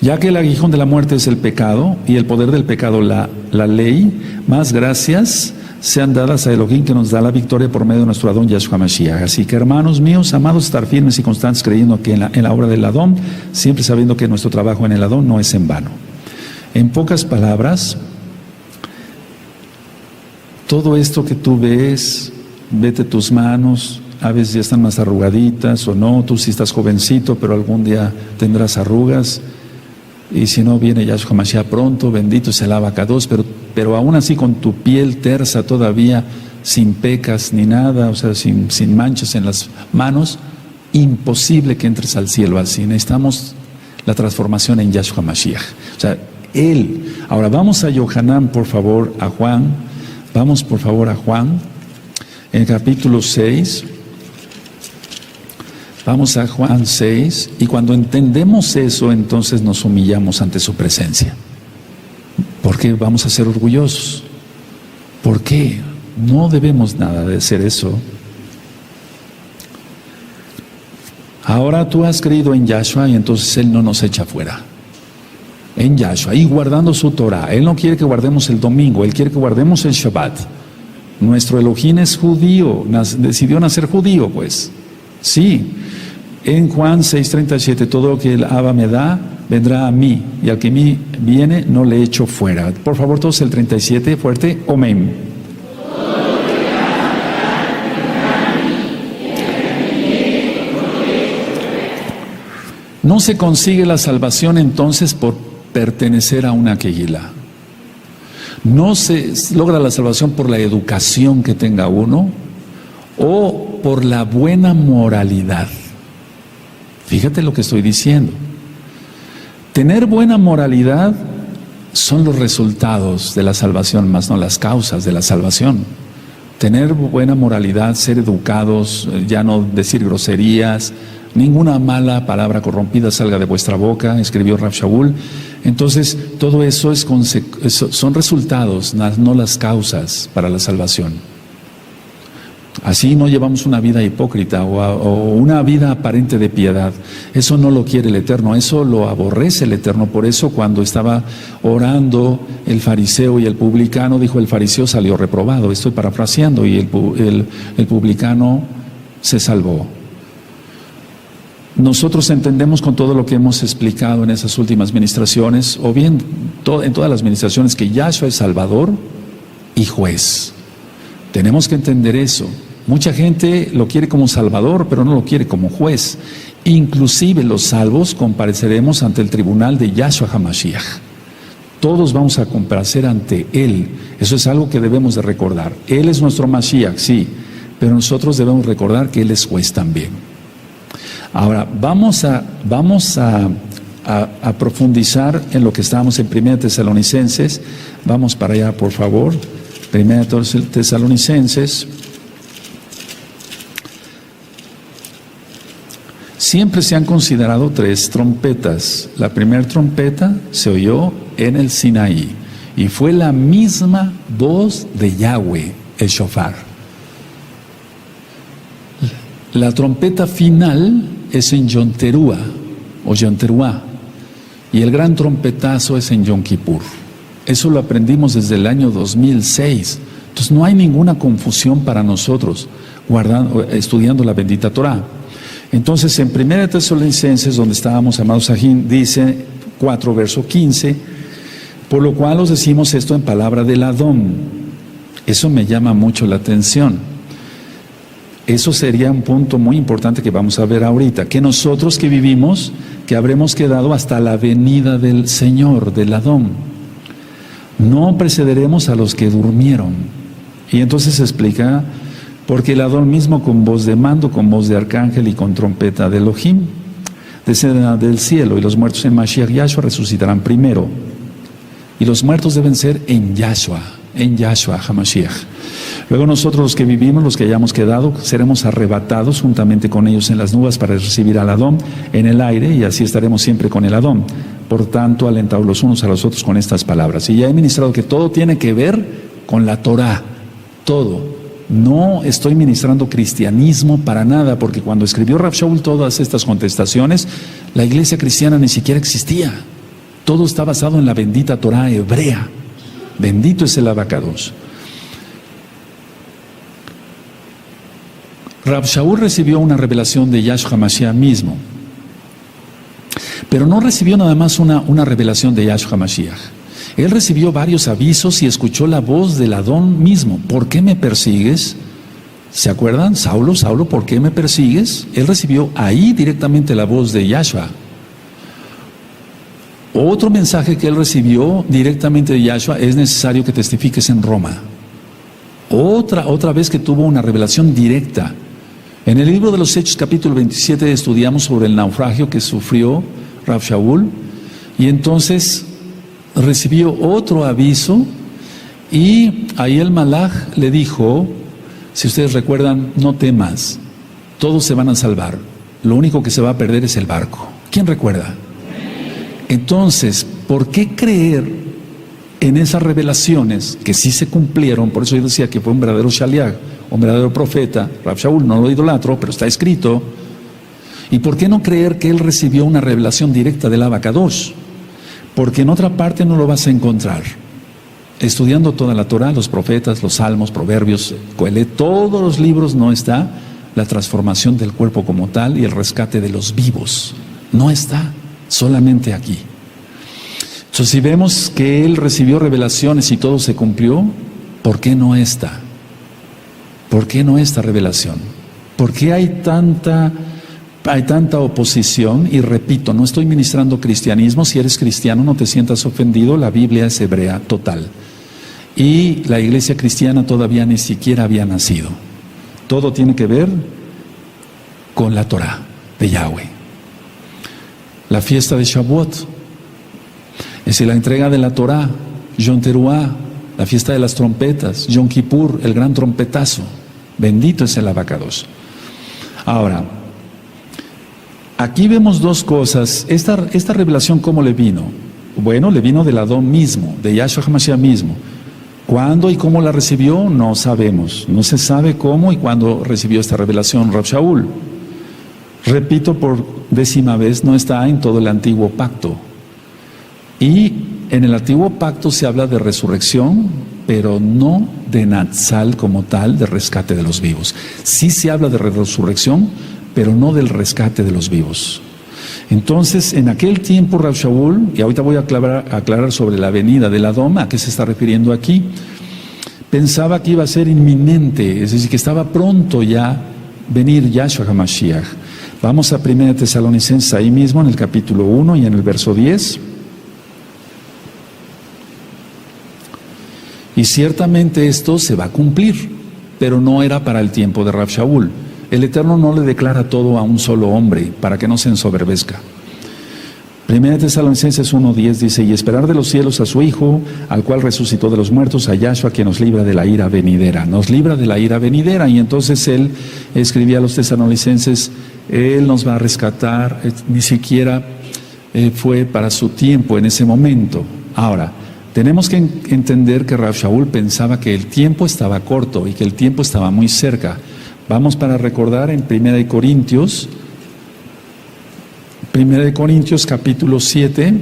Ya que el aguijón de la muerte es el pecado y el poder del pecado la ley, más gracias sean dadas a Elohim que nos da la victoria por medio de nuestro Adón Yahshua Mashiach. Así que, hermanos míos, amados, estar firmes y constantes creyendo que en la obra del Adón, siempre sabiendo que nuestro trabajo en el Adón no es en vano. En pocas palabras, todo esto que tú ves, vete tus manos, a veces ya están más arrugaditas o no, tú sí estás jovencito, pero algún día tendrás arrugas. Y si no, viene Yahshua Mashiach pronto, bendito sea el Abacados, pero aún así con tu piel tersa todavía, sin pecas ni nada, o sea, sin manchas en las manos, imposible que entres al cielo así. Necesitamos la transformación en Yahshua Mashiach. O sea, Él. Ahora vamos a Yohanan, por favor, a Juan. Vamos, por favor, a Juan, en el capítulo 6. Vamos a Juan 6, y cuando entendemos eso, entonces nos humillamos ante su presencia. ¿Por qué vamos a ser orgullosos? ¿Por qué? No debemos nada de hacer eso. Ahora tú has creído en Yahshua y entonces Él no nos echa fuera. En Yahshua, y guardando su Torah. Él no quiere que guardemos el domingo, Él quiere que guardemos el Shabbat. Nuestro Elohim es judío, decidió nacer judío, pues. Sí. En Juan 6:37, todo lo que el Abba me da, vendrá a mí, y al que a mí viene, no le echo fuera. Por favor, todos el 37, fuerte, amén. No se consigue la salvación entonces por pertenecer a una quejilá. No se logra la salvación por la educación que tenga uno o por la buena moralidad. Fíjate lo que estoy diciendo. Tener buena moralidad son los resultados de la salvación, más no las causas de la salvación. Tener buena moralidad, ser educados, ya no decir groserías, ninguna mala palabra corrompida salga de vuestra boca, escribió Rav Shaul. Entonces, todo eso son resultados, no las causas para la salvación. Así no llevamos una vida hipócrita o una vida aparente de piedad. Eso no lo quiere el Eterno, eso lo aborrece el Eterno. Por eso cuando estaba orando el fariseo y el publicano, dijo: el fariseo salió reprobado. Estoy parafraseando, y el publicano se salvó. Nosotros entendemos con todo lo que hemos explicado en esas últimas ministraciones, o bien en todas las ministraciones, que Yahshua es Salvador y juez. Tenemos que entender eso. Mucha gente lo quiere como Salvador, pero no lo quiere como juez. Inclusive los salvos compareceremos ante el tribunal de Yahshua HaMashiach. Todos vamos a comparecer ante Él. Eso es algo que debemos de recordar. Él es nuestro Mashiach, sí, pero nosotros debemos recordar que Él es juez también. Ahora, vamos a profundizar en lo que estábamos en 1 Tesalonicenses. Vamos para allá, por favor. 1 Tesalonicenses. Siempre se han considerado 3 trompetas. La primera trompeta se oyó en el Sinaí y fue la misma voz de Yahweh, el shofar. La trompeta final es en Yom Teruah o Yom Teruah, y el gran trompetazo es en Yom Kippur. Eso lo aprendimos desde el año 2006. Entonces no hay ninguna confusión para nosotros estudiando la bendita Torah. Entonces en 1 Tesalonicenses, donde estábamos, amados Sajín, dice 4, verso 15: por lo cual os decimos esto en palabra del Adón. Eso me llama mucho la atención. Eso sería un punto muy importante que vamos a ver ahorita, que nosotros que vivimos, que habremos quedado hasta la venida del Señor, del Adón, no precederemos a los que durmieron. Y entonces se explica: porque el Adón mismo, con voz de mando, con voz de arcángel y con trompeta de Elohim, descenderá del cielo, y los muertos en Mashiach Yahshua resucitarán primero. Y los muertos deben ser en Yahshua HaMashiach. Luego nosotros, los que vivimos, los que hayamos quedado, seremos arrebatados juntamente con ellos en las nubes para recibir al Adón en el aire, y así estaremos siempre con el Adón. Por tanto, alentados los unos a los otros con estas palabras. Y ya he ministrado que todo tiene que ver con la Torah, todo. No estoy ministrando cristianismo para nada, porque cuando escribió Rav Shaul todas estas contestaciones, la iglesia cristiana ni siquiera existía. Todo está basado en la bendita Torah hebrea. Bendito es el Abacados. Rav Shaul recibió una revelación de Yahshua HaMashiach mismo, pero no recibió nada más una revelación de Yahshua HaMashiach. Él recibió varios avisos y escuchó la voz del Adón mismo. ¿Por qué me persigues? ¿Se acuerdan? Saulo, Saulo, ¿por qué me persigues? Él recibió ahí directamente la voz de Yahshua. Otro mensaje que él recibió directamente de Yahshua: es necesario que testifiques en Roma. Otra vez que tuvo una revelación directa. En el libro de los Hechos, capítulo 27, estudiamos sobre el naufragio que sufrió Rav Shaul, y entonces recibió otro aviso, y ahí el Malaj le dijo: si ustedes recuerdan, no temas, todos se van a salvar, lo único que se va a perder es el barco. ¿Quién recuerda? Entonces, ¿por qué creer en esas revelaciones que sí se cumplieron? Por eso yo decía que fue un verdadero shaliach, un verdadero profeta. Rav Shaul, no lo idolatro, pero está escrito. ¿Y por qué no creer que él recibió una revelación directa del Abacadosh? Porque en otra parte no lo vas a encontrar. Estudiando toda la Torah, los profetas, los salmos, proverbios, Coelet, todos los libros, no está la transformación del cuerpo como tal y el rescate de los vivos. No está, solamente aquí. Entonces, si vemos que él recibió revelaciones y todo se cumplió, ¿por qué no esta? ¿Por qué no esta revelación? ¿Por qué hay tanta oposición? Y repito, no estoy ministrando cristianismo. Si eres cristiano, no te sientas ofendido, la Biblia es hebrea total. y la iglesia cristiana todavía ni siquiera había nacido. Todo tiene que ver con la Torah de Yahweh. La fiesta de Shavuot, es decir, la entrega de la Torah, Yom Teruah, la fiesta de las trompetas, Yom Kippur, el gran trompetazo. Bendito es el abacados. Ahora, aquí vemos dos cosas. Esta revelación, ¿cómo le vino? Bueno, le vino del Adón mismo, de Yahshua HaMashiach mismo. ¿Cuándo y cómo la recibió? No sabemos. No se sabe cómo y cuándo recibió esta revelación Rab Shaul. Repito por 10ª vez, no está en todo el antiguo pacto. Y en el antiguo pacto se habla de resurrección, pero no de Natsal como tal, de rescate de los vivos. Sí se habla de resurrección, pero no del rescate de los vivos. Entonces, en aquel tiempo, Rab Shaul, y ahorita voy a aclarar sobre la venida del Adón, ¿a qué se está refiriendo aquí? Pensaba que iba a ser inminente, es decir, que estaba pronto ya venir Yahshua HaMashiach. Vamos a 1 Tesalonicenses, ahí mismo, en el capítulo 1 y en el verso 10. Y ciertamente esto se va a cumplir, pero no era para el tiempo de Rab Shaul. El Eterno no le declara todo a un solo hombre, para que no se ensoberbezca. 1 Tesalonicenses 1:10 dice, y esperar de los cielos a su Hijo, al cual resucitó de los muertos, a Yahshua, que nos libra de la ira venidera. Nos libra de la ira venidera. Y entonces él escribía a los tesalonicenses, él nos va a rescatar, ni siquiera fue para su tiempo en ese momento. Ahora, tenemos que entender que Rab Shaul pensaba que el tiempo estaba corto y que el tiempo estaba muy cerca. Vamos para recordar en 1 Corintios capítulo 7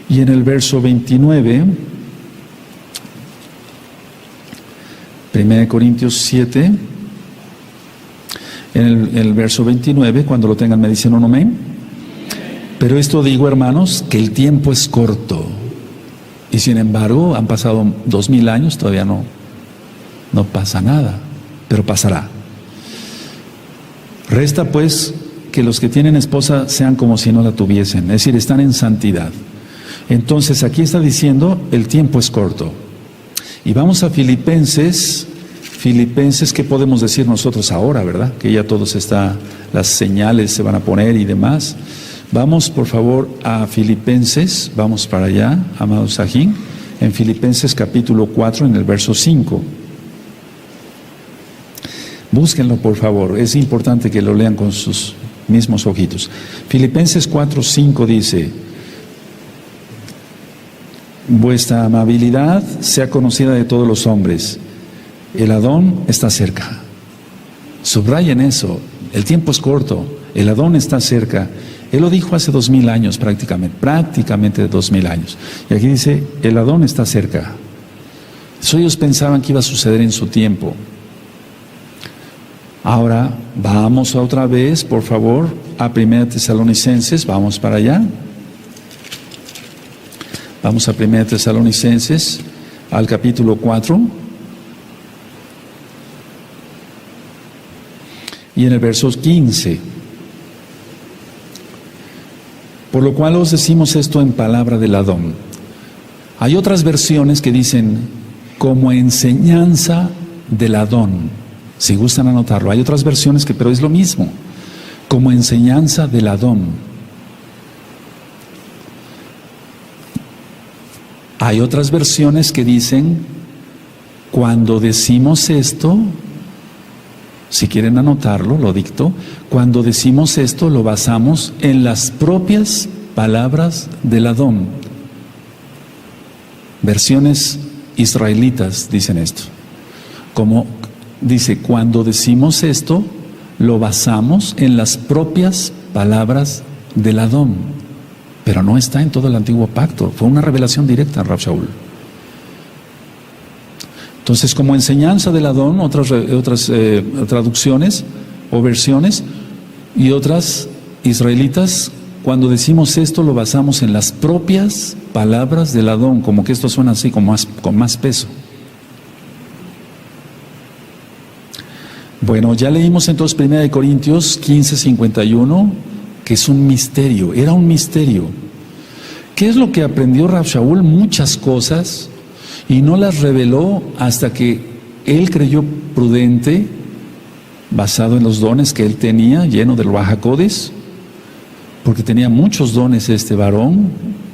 y en el verso 29. 1 Corintios 7, en el verso 29, cuando lo tengan me dicen un amén. Pero esto digo, hermanos, que el tiempo es corto. Y sin embargo, han pasado 2000 años, todavía no pasa nada, pero pasará. Resta pues que los que tienen esposa sean como si no la tuviesen, es decir, están en santidad. Entonces aquí está diciendo, el tiempo es corto. Y vamos a Filipenses, ¿qué podemos decir nosotros ahora, verdad? Que ya todos las señales se van a poner y demás. Vamos por favor a Filipenses, vamos para allá, amados Sajín, en Filipenses capítulo 4, en el verso 5. Búsquenlo por favor, es importante que lo lean con sus mismos ojitos. Filipenses 4:5 dice, vuestra amabilidad sea conocida de todos los hombres, el Adón está cerca. Subrayen eso, el tiempo es corto, el Adón está cerca. Él lo dijo hace 2000 años prácticamente 2000 años. Y aquí dice, el Adón está cerca. Eso ellos pensaban que iba a suceder en su tiempo. Ahora vamos otra vez, por favor, a 1 Tesalonicenses, vamos para allá. Vamos a 1 Tesalonicenses, al capítulo 4. Y en el verso 15. Por lo cual os decimos esto en palabra del Adón. Hay otras versiones que dicen, como enseñanza del Adón. Si gustan anotarlo, hay otras versiones pero es lo mismo, como enseñanza del Adón. Hay otras versiones que dicen, cuando decimos esto, si quieren anotarlo, lo dicto, cuando decimos esto lo basamos en las propias palabras del Adón. Versiones israelitas dicen esto, como dice, cuando decimos esto, lo basamos en las propias palabras del Adón. Pero no está en todo el antiguo pacto, fue una revelación directa a Rab Shaul. Entonces, como enseñanza del Adón, otras traducciones o versiones, y otras israelitas, cuando decimos esto, lo basamos en las propias palabras del Adón, como que esto suena así, con más peso. Bueno, ya leímos entonces 1 Corintios 15:51, que es un misterio, era un misterio. ¿Qué es lo que aprendió Rab Shaul? Muchas cosas, y no las reveló hasta que él creyó prudente, basado en los dones que él tenía, lleno del Ruach HaKodesh, porque tenía muchos dones este varón,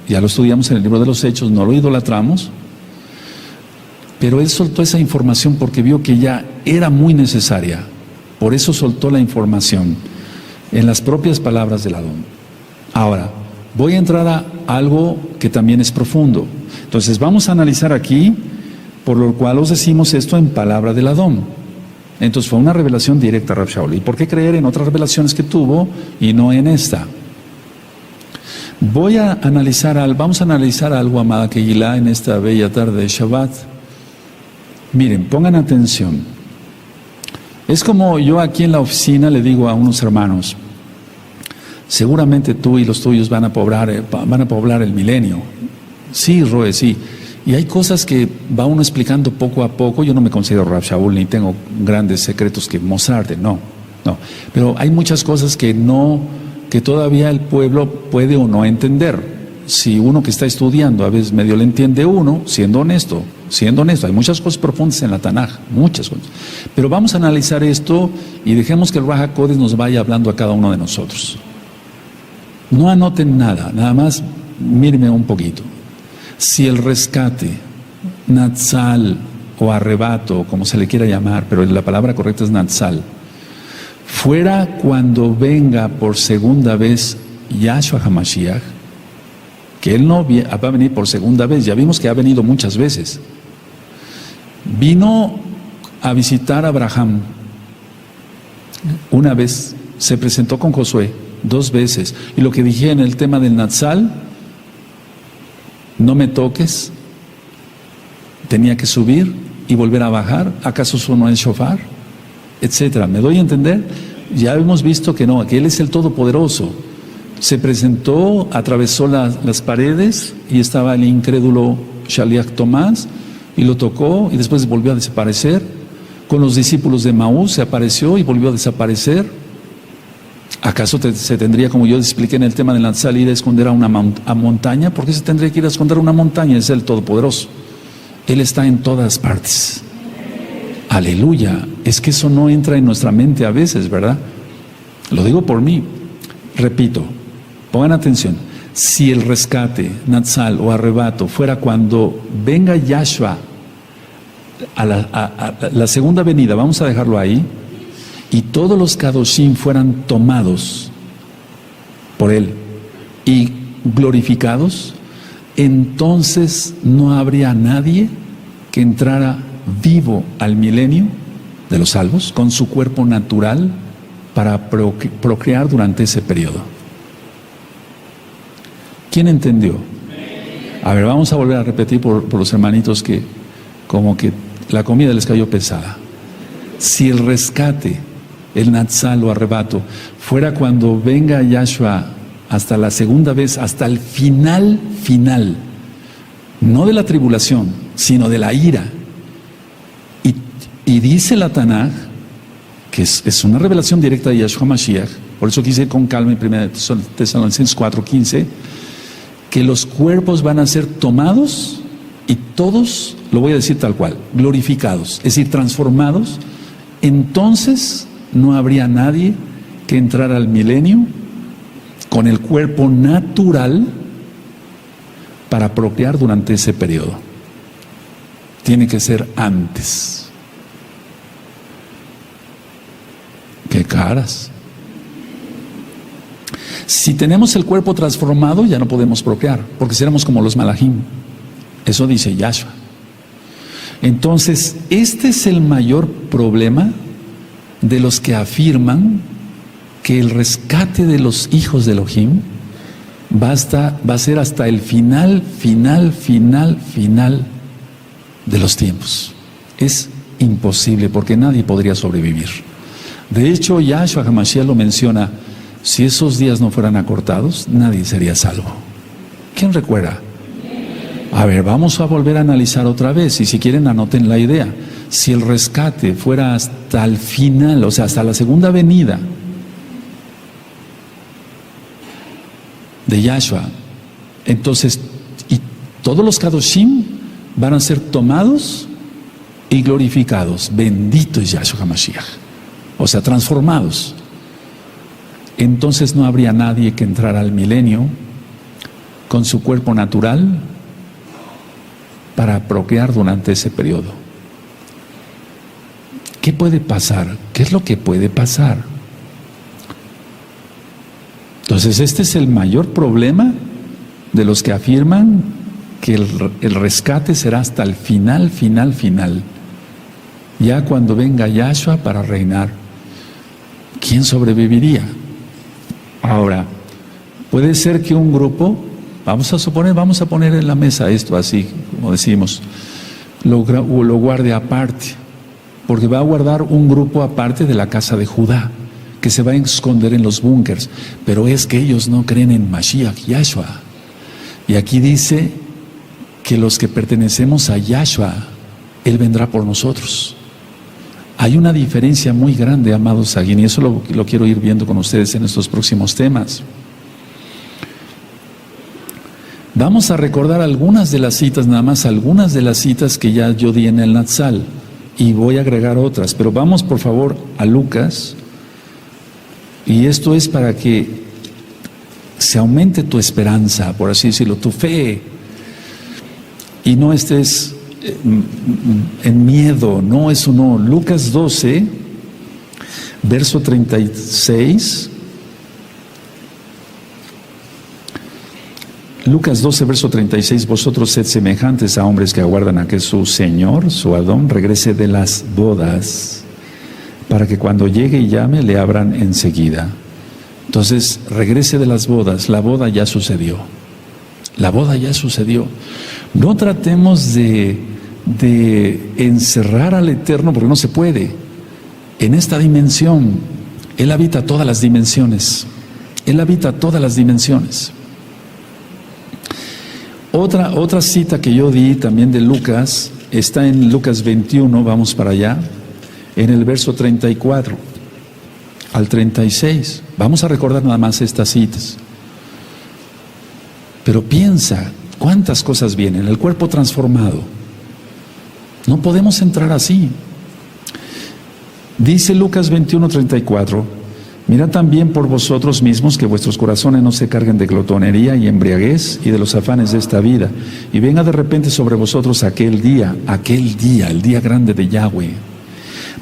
ya lo estudiamos en el libro de los Hechos, no lo idolatramos, pero él soltó esa información porque vio que ya era muy necesaria, por eso soltó la información en las propias palabras del Adón. Ahora, voy a entrar a algo que también es profundo. Entonces vamos a analizar aquí, por lo cual os decimos esto en palabra del Adón. Entonces fue una revelación directa a Rab Shaul. ¿Y por qué creer en otras revelaciones que tuvo y no en esta? Vamos a analizar algo, amada Kehilá, en esta bella tarde de Shabbat. Miren, pongan atención. Es como yo aquí en la oficina le digo a unos hermanos, seguramente tú y los tuyos van a poblar el milenio. Sí, Roe, sí. Y hay cosas que va uno explicando poco a poco. Yo no me considero Rab Shaul ni tengo grandes secretos que mostrarte, no. Pero hay muchas cosas que todavía el pueblo puede o no entender. Si uno que está estudiando a veces medio le entiende uno, siendo honesto, hay muchas cosas profundas en la Tanaj, muchas cosas. Pero vamos a analizar esto y dejemos que el Ruach HaKodesh nos vaya hablando a cada uno de nosotros. No anoten nada, nada más mírenme un poquito. Si el rescate, Natsal o arrebato, como se le quiera llamar, pero la palabra correcta es Natsal, fuera cuando venga por segunda vez Yahshua HaMashiach, que Él no va a venir por segunda vez, ya vimos que ha venido muchas veces. Vino a visitar a Abraham una vez, se presentó con Josué 2 veces, y lo que dije en el tema del Natsal, no me toques, tenía que subir y volver a bajar, ¿acaso sonó el shofar? Etcétera. ¿Me doy a entender? Ya hemos visto que no, que Él es el Todopoderoso. Se presentó, atravesó las paredes y estaba el incrédulo Shaliach Tomás y lo tocó y después volvió a desaparecer. Con los discípulos de Maús se apareció y volvió a desaparecer. ¿Acaso se tendría, como yo expliqué en el tema de la Natsal, ir a esconder a una montaña? ¿Por qué se tendría que ir a esconder a una montaña? Es el Todopoderoso. Él está en todas partes. Aleluya. Es que eso no entra en nuestra mente a veces, ¿verdad? Lo digo por mí. Repito, pongan atención. Si el rescate, Natsal o arrebato fuera cuando venga Yahshua a la segunda venida, vamos a dejarlo ahí, y todos los Kadoshim fueran tomados por Él y glorificados, entonces no habría nadie que entrara vivo al milenio de los salvos con su cuerpo natural para procrear durante ese periodo. ¿Quién entendió? A ver, vamos a volver a repetir por los hermanitos que como que la comida les cayó pesada. Si el rescate, el Natsal o arrebato, fuera cuando venga Yahshua hasta la segunda vez, hasta el final, no de la tribulación, sino de la ira. Y dice la Tanaj, que es una revelación directa de Yahshua Mashiach, por eso quise ir con calma en 1 Tesalonicenses 4:15, que los cuerpos van a ser tomados y todos, lo voy a decir tal cual, glorificados, es decir, transformados. Entonces no habría nadie que entrara al milenio con el cuerpo natural para procrear durante ese periodo. Tiene que ser antes. ¡Qué caras! Si tenemos el cuerpo transformado, ya no podemos procrear, porque seremos como los malajim. Eso dice Yahshua. Entonces, este es el mayor problema de los que afirman que el rescate de los hijos de Elohim va a ser hasta el final de los tiempos. Es imposible, porque nadie podría sobrevivir. De hecho, Yahshua HaMashiach lo menciona: si esos días no fueran acortados, nadie sería salvo. ¿Quién recuerda? A ver, vamos a volver a analizar otra vez, y si quieren anoten la idea. Si el rescate fuera hasta el final, o sea, hasta la segunda venida de Yahshua, entonces, y todos los Kadoshim van a ser tomados y glorificados. Bendito es Yahshua HaMashiach. O sea, transformados. Entonces no habría nadie que entrara al milenio con su cuerpo natural para procrear durante ese periodo. ¿Qué puede pasar? ¿Qué es lo que puede pasar? Entonces este es el mayor problema de los que afirman que el rescate será hasta el final, ya cuando venga Yahshua para reinar. ¿Quién sobreviviría? Ahora, puede ser que un grupo, vamos a poner en la mesa esto así, como decimos, lo guarde aparte, porque va a guardar un grupo aparte de la casa de Judá, que se va a esconder en los búnkers, pero es que ellos no creen en Mashiach, Yahshua. Y aquí dice que los que pertenecemos a Yahshua, Él vendrá por nosotros. Hay una diferencia muy grande, amados Saguín, y eso lo quiero ir viendo con ustedes en estos próximos temas. Vamos a recordar algunas de las citas, nada más algunas de las citas que ya yo di en el Natsal, y voy a agregar otras, pero vamos por favor a Lucas, y esto es para que se aumente tu esperanza, por así decirlo, tu fe, y no estés en miedo, no, eso no. Lucas 12, verso 36. Lucas 12, verso 36, vosotros sed semejantes a hombres que aguardan a que su Señor, su Adón, regrese de las bodas, para que cuando llegue y llame, le abran enseguida. Entonces, regrese de las bodas, la boda ya sucedió. La boda ya sucedió. No tratemos de encerrar al Eterno, porque no se puede. En esta dimensión, Él habita todas las dimensiones. Él habita todas las dimensiones. Otra cita que yo di también de Lucas, está en Lucas 21, vamos para allá, en el verso 34 al 36. Vamos a recordar nada más estas citas. Pero piensa, ¿cuántas cosas vienen? El cuerpo transformado. No podemos entrar así. Dice Lucas 21:34, mirad también por vosotros mismos que vuestros corazones no se carguen de glotonería y embriaguez y de los afanes de esta vida, y venga de repente sobre vosotros aquel día, el día grande de Yahweh.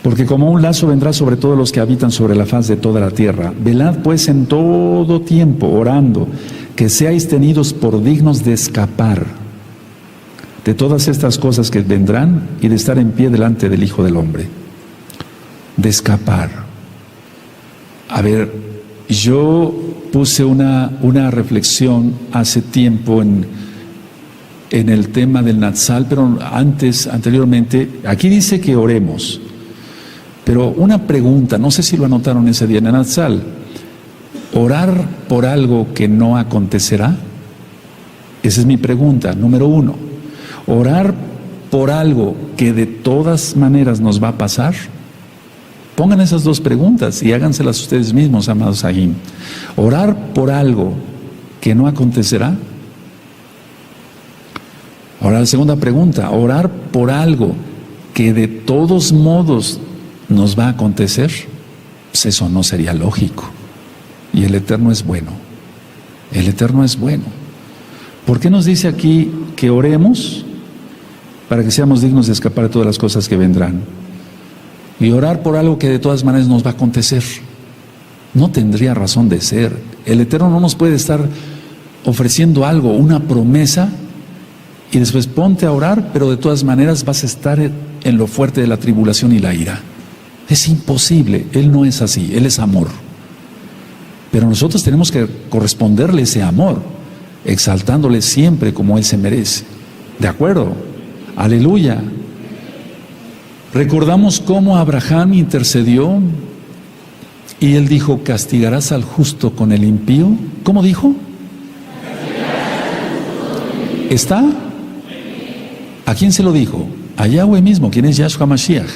Porque como un lazo vendrá sobre todos los que habitan sobre la faz de toda la tierra. Velad pues en todo tiempo, orando, que seáis tenidos por dignos de escapar de todas estas cosas que vendrán y de estar en pie delante del Hijo del Hombre. De escapar. A ver, yo puse una reflexión hace tiempo en el tema del Natsal, pero anteriormente, aquí dice que oremos. Pero una pregunta, no sé si lo anotaron ese día en el Natsal, ¿orar por algo que no acontecerá? Esa es mi pregunta, número uno. ¿Orar por algo que de todas maneras nos va a pasar? Pongan esas dos preguntas y háganselas ustedes mismos, amados Agim. ¿Orar por algo que no acontecerá? Ahora la segunda pregunta, ¿orar por algo que de todos modos nos va a acontecer? Pues eso no sería lógico. Y el Eterno es bueno. El Eterno es bueno. ¿Por qué nos dice aquí que oremos? Para que seamos dignos de escapar de todas las cosas que vendrán. Y orar por algo que de todas maneras nos va a acontecer. No tendría razón de ser. El Eterno no nos puede estar ofreciendo algo, una promesa, y después ponte a orar, pero de todas maneras vas a estar en lo fuerte de la tribulación y la ira. Es imposible. Él no es así. Él es amor. Pero nosotros tenemos que corresponderle ese amor, exaltándole siempre como Él se merece. ¿De acuerdo? Aleluya. Recordamos cómo Abraham intercedió y él dijo, ¿castigarás al justo con el impío? ¿Cómo dijo? ¿Está? ¿A quién se lo dijo? A Yahweh mismo, quien es Yahshua Mashiach.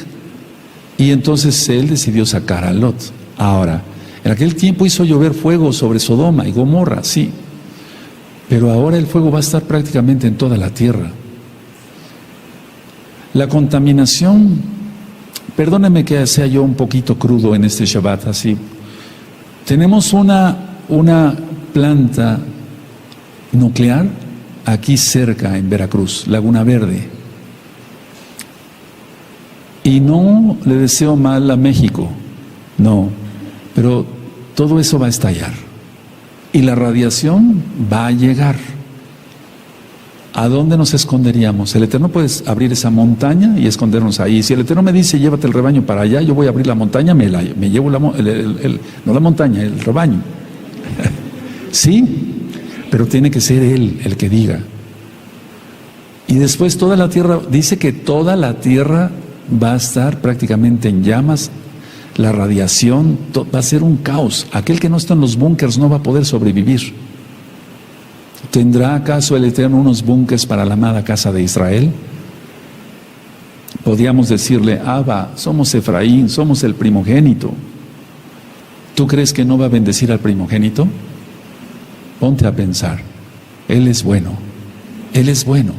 Y entonces él decidió sacar a Lot. Ahora, en aquel tiempo hizo llover fuego sobre Sodoma y Gomorra, sí. Pero ahora el fuego va a estar prácticamente en toda la tierra. La contaminación, perdóneme que sea yo un poquito crudo en este Shabbat, así. Tenemos una planta nuclear aquí cerca en Veracruz, Laguna Verde. Y no le deseo mal a México, no, pero todo eso va a estallar. Y la radiación va a llegar. ¿A dónde nos esconderíamos? El Eterno puede abrir esa montaña y escondernos ahí. Si el Eterno me dice, llévate el rebaño para allá, yo voy a abrir la montaña, me llevo no la montaña, el rebaño. Sí, pero tiene que ser Él el que diga. Y después toda la tierra, dice que toda la tierra va a estar prácticamente en llamas, la radiación, va a ser un caos. Aquel que no está en los búnkers no va a poder sobrevivir. ¿Tendrá acaso el Eterno unos búnkers para la amada casa de Israel? Podríamos decirle, Abba, somos Efraín, somos el primogénito. ¿Tú crees que no va a bendecir al primogénito? Ponte a pensar, Él es bueno, Él es bueno.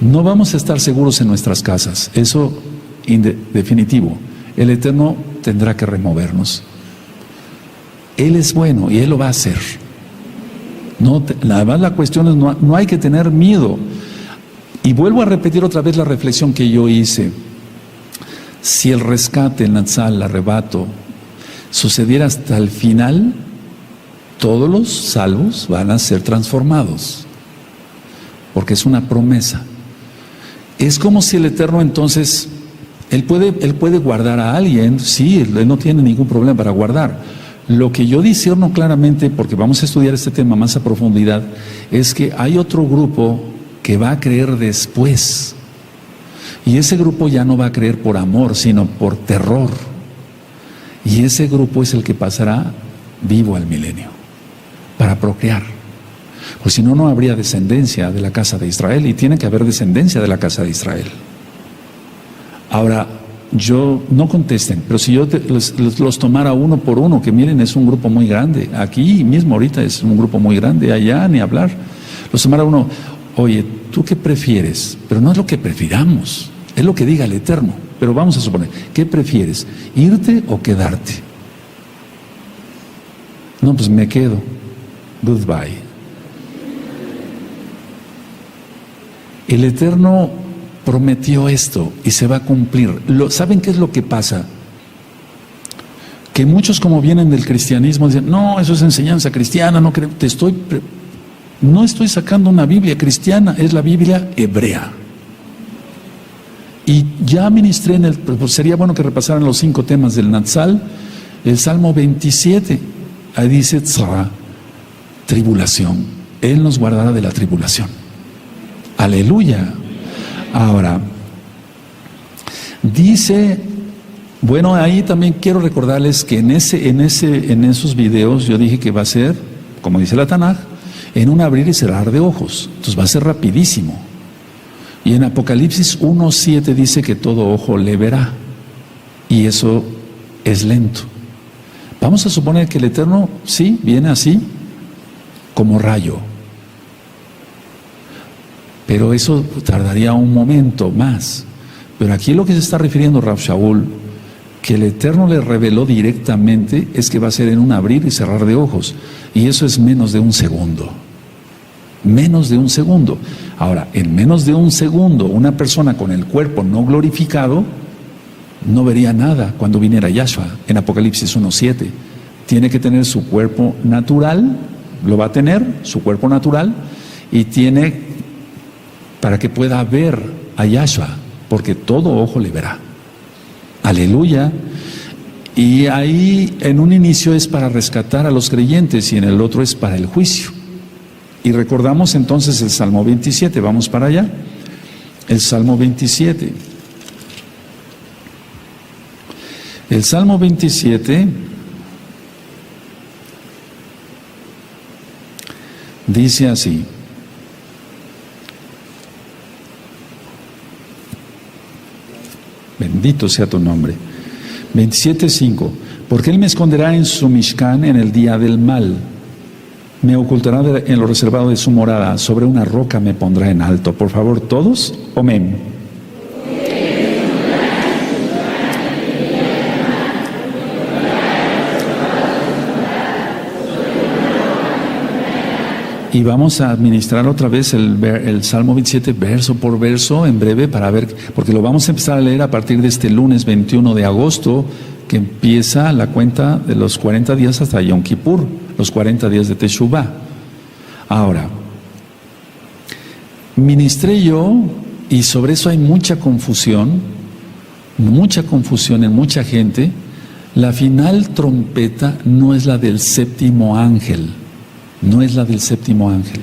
No vamos a estar seguros en nuestras casas, eso definitivo. El Eterno tendrá que removernos. Él es bueno y Él lo va a hacer. No, nada más la cuestión es, no hay que tener miedo. Y vuelvo a repetir otra vez la reflexión que yo hice. Si el rescate, el Natsal, el arrebato, sucediera hasta el final, todos los salvos van a ser transformados. Porque es una promesa. Es como si el Eterno entonces, Él puede guardar a alguien, sí, Él no tiene ningún problema para guardar. Lo que yo discierno claramente, porque vamos a estudiar este tema más a profundidad, es que hay otro grupo que va a creer después. Y ese grupo ya no va a creer por amor, sino por terror. Y ese grupo es el que pasará vivo al milenio, para procrear. Pues si no, no habría descendencia de la casa de Israel, y tiene que haber descendencia de la casa de Israel. Ahora, no contesten, pero si yo los tomara uno por uno, que miren, es un grupo muy grande, aquí mismo ahorita es un grupo muy grande, allá ni hablar, los tomara uno, oye, ¿tú qué prefieres? Pero no es lo que prefiramos, es lo que diga el Eterno, pero vamos a suponer, ¿qué prefieres? ¿Irte o quedarte? No, pues me quedo, goodbye. El Eterno prometió esto y se va a cumplir. ¿Saben qué es lo que pasa? Que muchos, como vienen del cristianismo, dicen, no, eso es enseñanza cristiana, no estoy sacando una Biblia cristiana, es la Biblia hebrea. Y ya ministré pues sería bueno que repasaran los 5 temas del Natsal, el Salmo 27, ahí dice, tzara, tribulación, Él nos guardará de la tribulación. Aleluya. Ahora, dice, bueno, ahí también quiero recordarles que en esos videos yo dije que va a ser, como dice la Tanaj, en un abrir y cerrar de ojos. Entonces va a ser rapidísimo. Y en Apocalipsis 1:7 dice que todo ojo le verá. Y eso es lento. Vamos a suponer que el Eterno, sí, viene así, como rayo. Pero eso tardaría un momento más. Pero aquí lo que se está refiriendo Rav Shaul, que el Eterno le reveló directamente, es que va a ser en un abrir y cerrar de ojos. Y eso es menos de un segundo. Menos de un segundo. Ahora, en menos de un segundo, una persona con el cuerpo no glorificado no vería nada cuando viniera Yahshua. En Apocalipsis 1:7. Tiene que tener su cuerpo natural, lo va a tener, su cuerpo natural, y tiene para que pueda ver a Yahshua, porque todo ojo le verá. Aleluya. Y ahí en un inicio es para rescatar a los creyentes y en el otro es para el juicio. Y recordamos entonces el Salmo 27, vamos para allá. El Salmo 27. El Salmo 27 dice así. Bendito sea tu nombre. 27:5. Porque Él me esconderá en su Mishkan en el día del mal. Me ocultará en lo reservado de su morada. Sobre una roca me pondrá en alto. Por favor, todos, amén. Y vamos a administrar otra vez el Salmo 27 verso por verso en breve para ver, porque lo vamos a empezar a leer a partir de este lunes 21 de agosto, que empieza la cuenta de los 40 días hasta Yom Kippur, los 40 días de Teshuvah. Ahora, ministré yo, y sobre eso hay mucha confusión en mucha gente. La final trompeta no es la del séptimo ángel, no es la del séptimo ángel.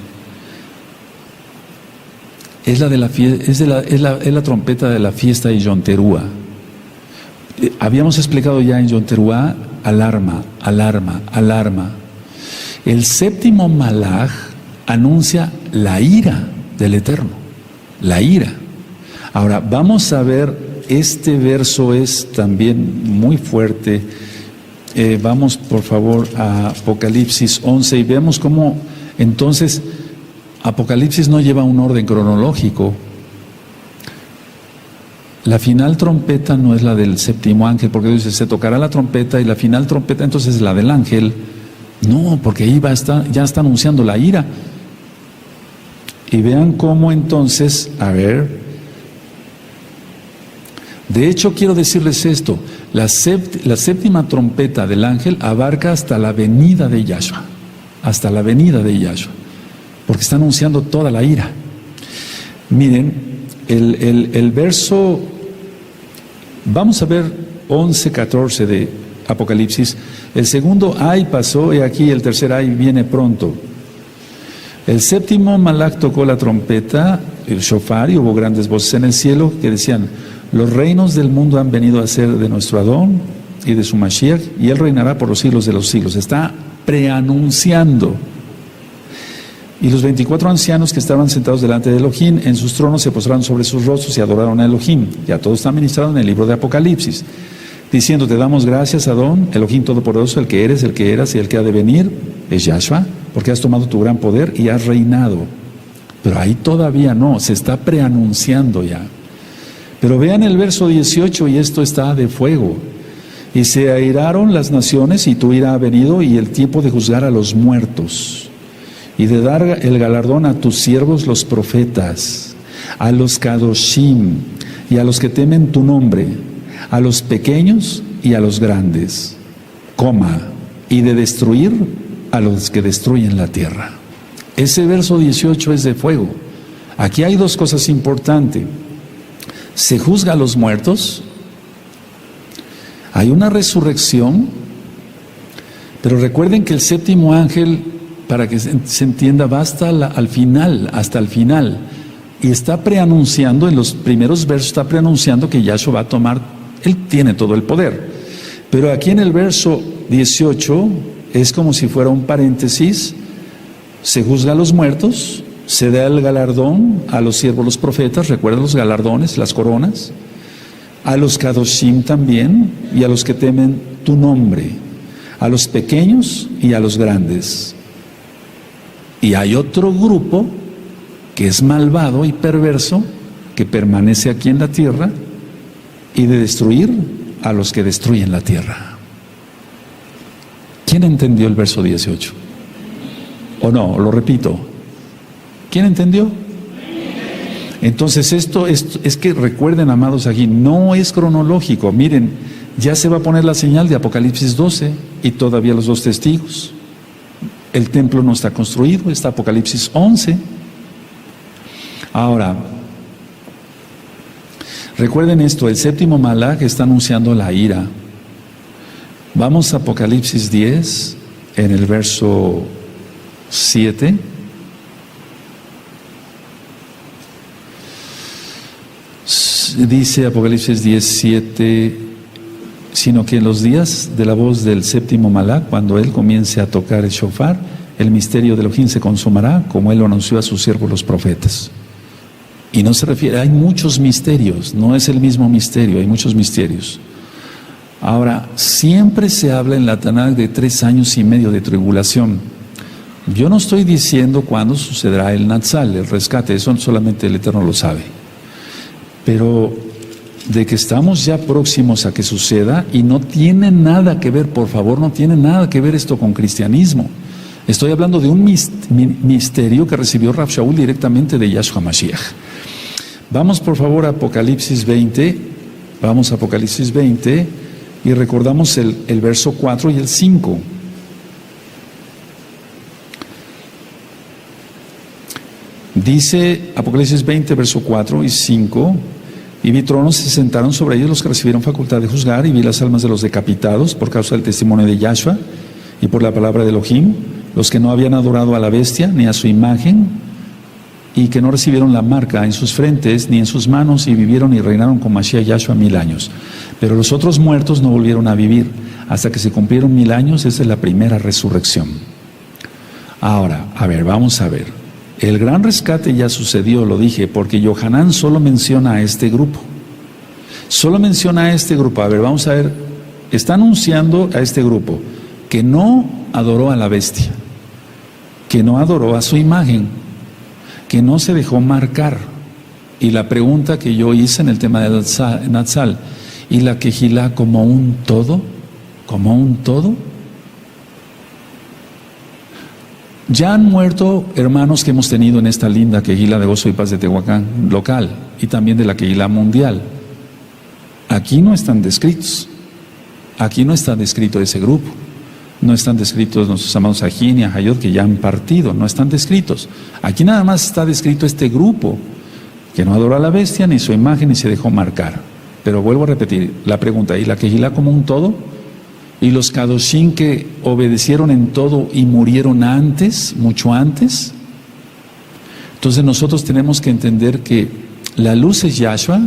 Es la trompeta de la fiesta de Yom Teruah. Habíamos explicado ya en Yom Teruah, alarma, alarma, alarma. El séptimo malaj anuncia la ira del Eterno, la ira. Ahora, vamos a ver, este verso es también muy fuerte. Vamos por favor a Apocalipsis 11 y vemos cómo entonces Apocalipsis no lleva un orden cronológico. La final trompeta no es la del séptimo ángel, porque dice, se tocará la trompeta y la final trompeta entonces es la del ángel. No, porque ahí ya está anunciando la ira. Y vean cómo entonces, a ver, de hecho quiero decirles esto, la séptima trompeta del ángel abarca hasta la venida de Yahshua, hasta la venida de Yahshua, porque está anunciando toda la ira. Miren, el verso, vamos a ver 11-14 de Apocalipsis. El segundo ay pasó, y aquí el tercer ay viene pronto. El séptimo malaj tocó la trompeta, el shofar, y hubo grandes voces en el cielo que decían: los reinos del mundo han venido a ser de nuestro Adón y de su Mashiach, y él reinará por los siglos de los siglos. Está preanunciando. Y los 24 ancianos que estaban sentados delante de Elohim en sus tronos se postraron sobre sus rostros y adoraron a Elohim. Ya todo está ministrado en el libro de Apocalipsis, diciendo: te damos gracias, Adón, Elohim Todopoderoso, el que eres, el que eras y el que ha de venir, es Yahshua, porque has tomado tu gran poder y has reinado. Pero ahí todavía no, se está preanunciando ya. Pero vean el verso 18, y esto está de fuego. Y se airaron las naciones, y tu ira ha venido, y el tiempo de juzgar a los muertos, y de dar el galardón a tus siervos los profetas, a los kadoshim, y a los que temen tu nombre, a los pequeños y a los grandes, y de destruir a los que destruyen la tierra. Ese verso 18 es de fuego. Aquí hay dos cosas importantes. Se juzga a los muertos, hay una resurrección, pero recuerden que el séptimo ángel, para que se entienda, va hasta el final, y está preanunciando, en los primeros versos está preanunciando que Yahshua va a tomar, él tiene todo el poder. Pero aquí en el verso 18 es como si fuera un paréntesis. Se juzga a los muertos, se da el galardón a los siervos, los profetas, recuerden los galardones, las coronas, a los kadoshim también, y a los que temen tu nombre, a los pequeños y a los grandes. Y hay otro grupo que es malvado y perverso, que permanece aquí en la tierra, y de destruir a los que destruyen la tierra. ¿Quién entendió el verso 18? ¿O no? Lo repito. ¿Quién entendió? Entonces esto es que recuerden, amados, aquí no es cronológico. Miren, ya se va a poner la señal de Apocalipsis 12 y todavía los dos testigos. El templo no está construido, está Apocalipsis 11. Ahora, recuerden esto, el séptimo malaj está anunciando la ira. Vamos a Apocalipsis 10, en el verso 7. Dice Apocalipsis 10:7, sino que en los días de la voz del séptimo malaj, cuando él comience a tocar el shofar, el misterio de Elohim se consumará, como él lo anunció a sus siervos los profetas. Y no se refiere, hay muchos misterios, no es el mismo misterio, hay muchos misterios. Ahora, siempre se habla en la Tanaj de 3 años y medio de tribulación. Yo no estoy diciendo cuándo sucederá el Natsal, el rescate, eso solamente el Eterno lo sabe. Pero de que estamos ya próximos a que suceda, y no tiene nada que ver, por favor, no tiene nada que ver esto con cristianismo. Estoy hablando de un misterio que recibió Rav Shaul directamente de Yahshua Mashiach. Vamos por favor a Apocalipsis 20. Vamos a Apocalipsis 20 y recordamos el verso 4 y el 5. Dice Apocalipsis 20, verso 4 y 5: y vi tronos, se sentaron sobre ellos los que recibieron facultad de juzgar, y vi las almas de los decapitados por causa del testimonio de Yahshua y por la palabra de Elohim, los que no habían adorado a la bestia ni a su imagen, y que no recibieron la marca en sus frentes ni en sus manos, y vivieron y reinaron con Mashiach Yahshua 1000 años. Pero los otros muertos no volvieron a vivir hasta que se cumplieron 1000 años. Esa es la primera resurrección. Ahora, a ver, vamos a ver. El gran rescate ya sucedió, lo dije, porque Yohanan solo menciona a este grupo. Solo menciona a este grupo. A ver, vamos a ver. Está anunciando a este grupo que no adoró a la bestia, que no adoró a su imagen, que no se dejó marcar. Y la pregunta que yo hice en el tema de Natsal, ¿y la Kehilá como un todo? ¿Como un todo? Ya han muerto hermanos que hemos tenido en esta linda Kehilá de Gozo y Paz de Tehuacán local, y también de la Kehilá mundial. Aquí no están descritos. Aquí no está descrito ese grupo. No están descritos nuestros amados Ajín y Ajayot, que ya han partido. No están descritos. Aquí nada más está descrito este grupo que no adoró a la bestia ni su imagen ni se dejó marcar. Pero vuelvo a repetir la pregunta: ¿y la Kehilá como un todo? ¿Y los Kadoshim que obedecieron en todo y murieron antes, mucho antes? Entonces nosotros tenemos que entender que la luz es Yahshua,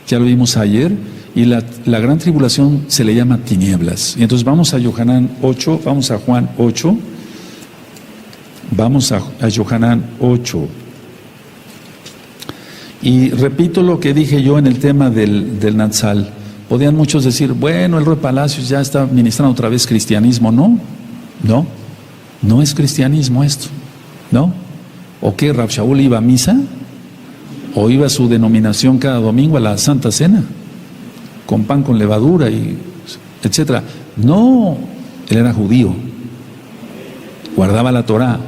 ya lo vimos ayer, y la gran tribulación se le llama tinieblas. Y entonces vamos a Yohanan 8, vamos a Juan 8, vamos a Yohanan 8. Y repito lo que dije yo en el tema del Natsal. Podían muchos decir, bueno, el Rey Palacios ya está ministrando otra vez cristianismo. No es cristianismo esto, ¿no? ¿O qué? ¿Rav Shaul iba a misa? ¿O iba a su denominación cada domingo a la Santa Cena? Con pan con levadura y etcétera. No, él era judío, guardaba la Torá,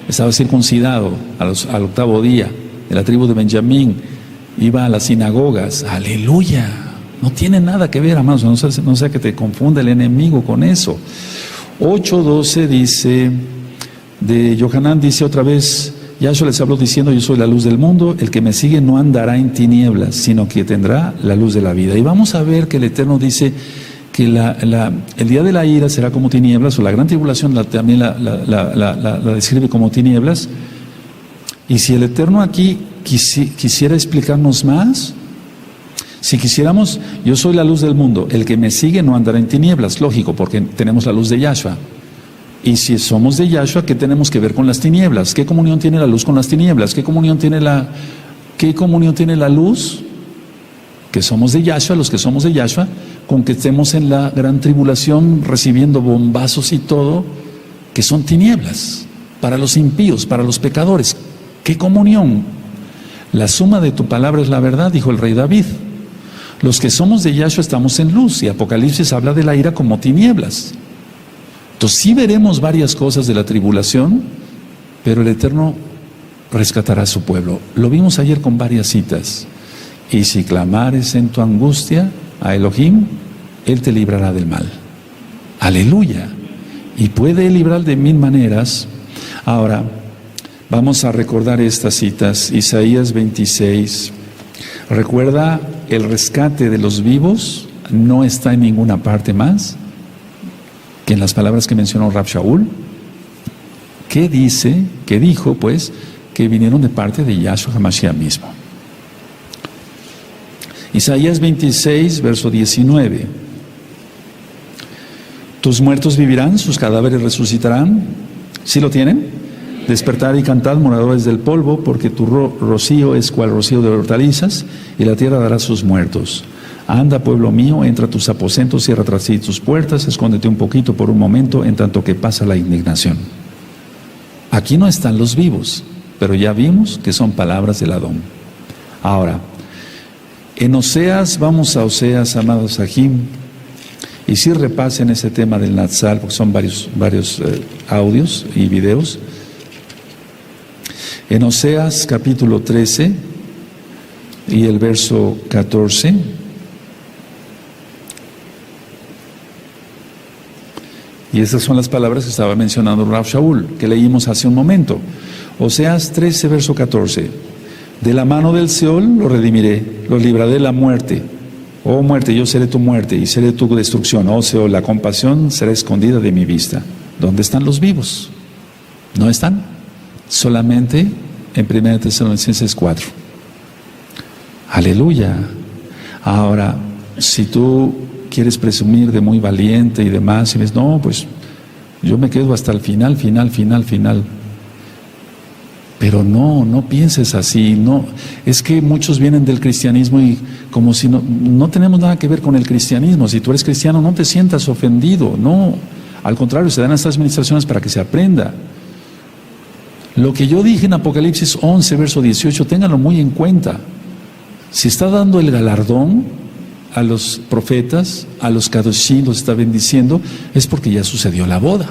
estaba circuncidado al 8º día, de la tribu de Benjamín, iba a las sinagogas. ¡Aleluya! No tiene nada que ver, amados, no sea que te confunda el enemigo con eso. 8:12 dice, de Yohanan dice otra vez, Yahshua les habló diciendo: yo soy la luz del mundo, el que me sigue no andará en tinieblas, sino que tendrá la luz de la vida. Y vamos a ver que el Eterno dice que el día de la ira será como tinieblas, o la gran tribulación también la describe como tinieblas. Y si el Eterno aquí quisiera explicarnos más, si quisiéramos, yo soy la luz del mundo, el que me sigue no andará en tinieblas, lógico, porque tenemos la luz de Yahshua. Y si somos de Yahshua, ¿qué tenemos que ver con las tinieblas? ¿Qué comunión tiene la luz con las tinieblas? ¿Qué comunión tiene la luz? Que somos de Yahshua, los que somos de Yahshua, con que estemos en la gran tribulación recibiendo bombazos y todo, que son tinieblas, para los impíos, para los pecadores. ¿Qué comunión? La suma de tu palabra es la verdad, dijo el rey David. Los que somos de Yahshua estamos en luz, y Apocalipsis habla de la ira como tinieblas. Entonces sí veremos varias cosas de la tribulación, pero el Eterno rescatará a su pueblo. Lo vimos ayer con varias citas. Y si clamares en tu angustia a Elohim, Él te librará del mal. Aleluya. Y puede librar de 1000 maneras. Ahora, vamos a recordar estas citas. Isaías 26. Recuerda, el rescate de los vivos no está en ninguna parte más que en las palabras que mencionó Rav Shaul. ¿Qué dice? ¿Qué dijo? Pues que vinieron de parte de Yahshua HaMashiach mismo. Isaías 26, verso 19. Tus muertos vivirán, sus cadáveres resucitarán. ¿Sí lo tienen? Despertad y cantad, moradores del polvo, porque tu rocío es cual rocío de hortalizas, y la tierra dará sus muertos. Anda, pueblo mío, entra a tus aposentos, cierra tras sí tus puertas, escóndete un poquito por un momento, en tanto que pasa la indignación. Aquí no están los vivos, pero ya vimos que son palabras del Adón. Ahora, en Oseas, vamos a Oseas, amados Ajim, Y sí repasen ese tema del Natsal, porque son varios audios y videos. En Oseas capítulo 13 y el verso 14. Y esas son las palabras que estaba mencionando Rav Shaul, que leímos hace un momento. Oseas 13, verso 14. De la mano del Seol lo redimiré, lo libraré de la muerte. Oh muerte, yo seré tu muerte y seré tu destrucción. Oh Seol, la compasión será escondida de mi vista. ¿Dónde están los vivos? ¿No están? Solamente en 1 Tesalonicenses 4. Aleluya. Ahora, si tú quieres presumir de muy valiente y demás, y ves, no, pues yo me quedo hasta el final. Pero no pienses así, no. Es que muchos vienen del cristianismo y como si no tenemos nada que ver con el cristianismo. Si tú eres cristiano, no te sientas ofendido, no. Al contrario, se dan estas administraciones para que se aprenda. Lo que yo dije en Apocalipsis 11, verso 18, ténganlo muy en cuenta. Si está dando el galardón a los profetas, a los kadoshim, los está bendiciendo, es porque ya sucedió la boda,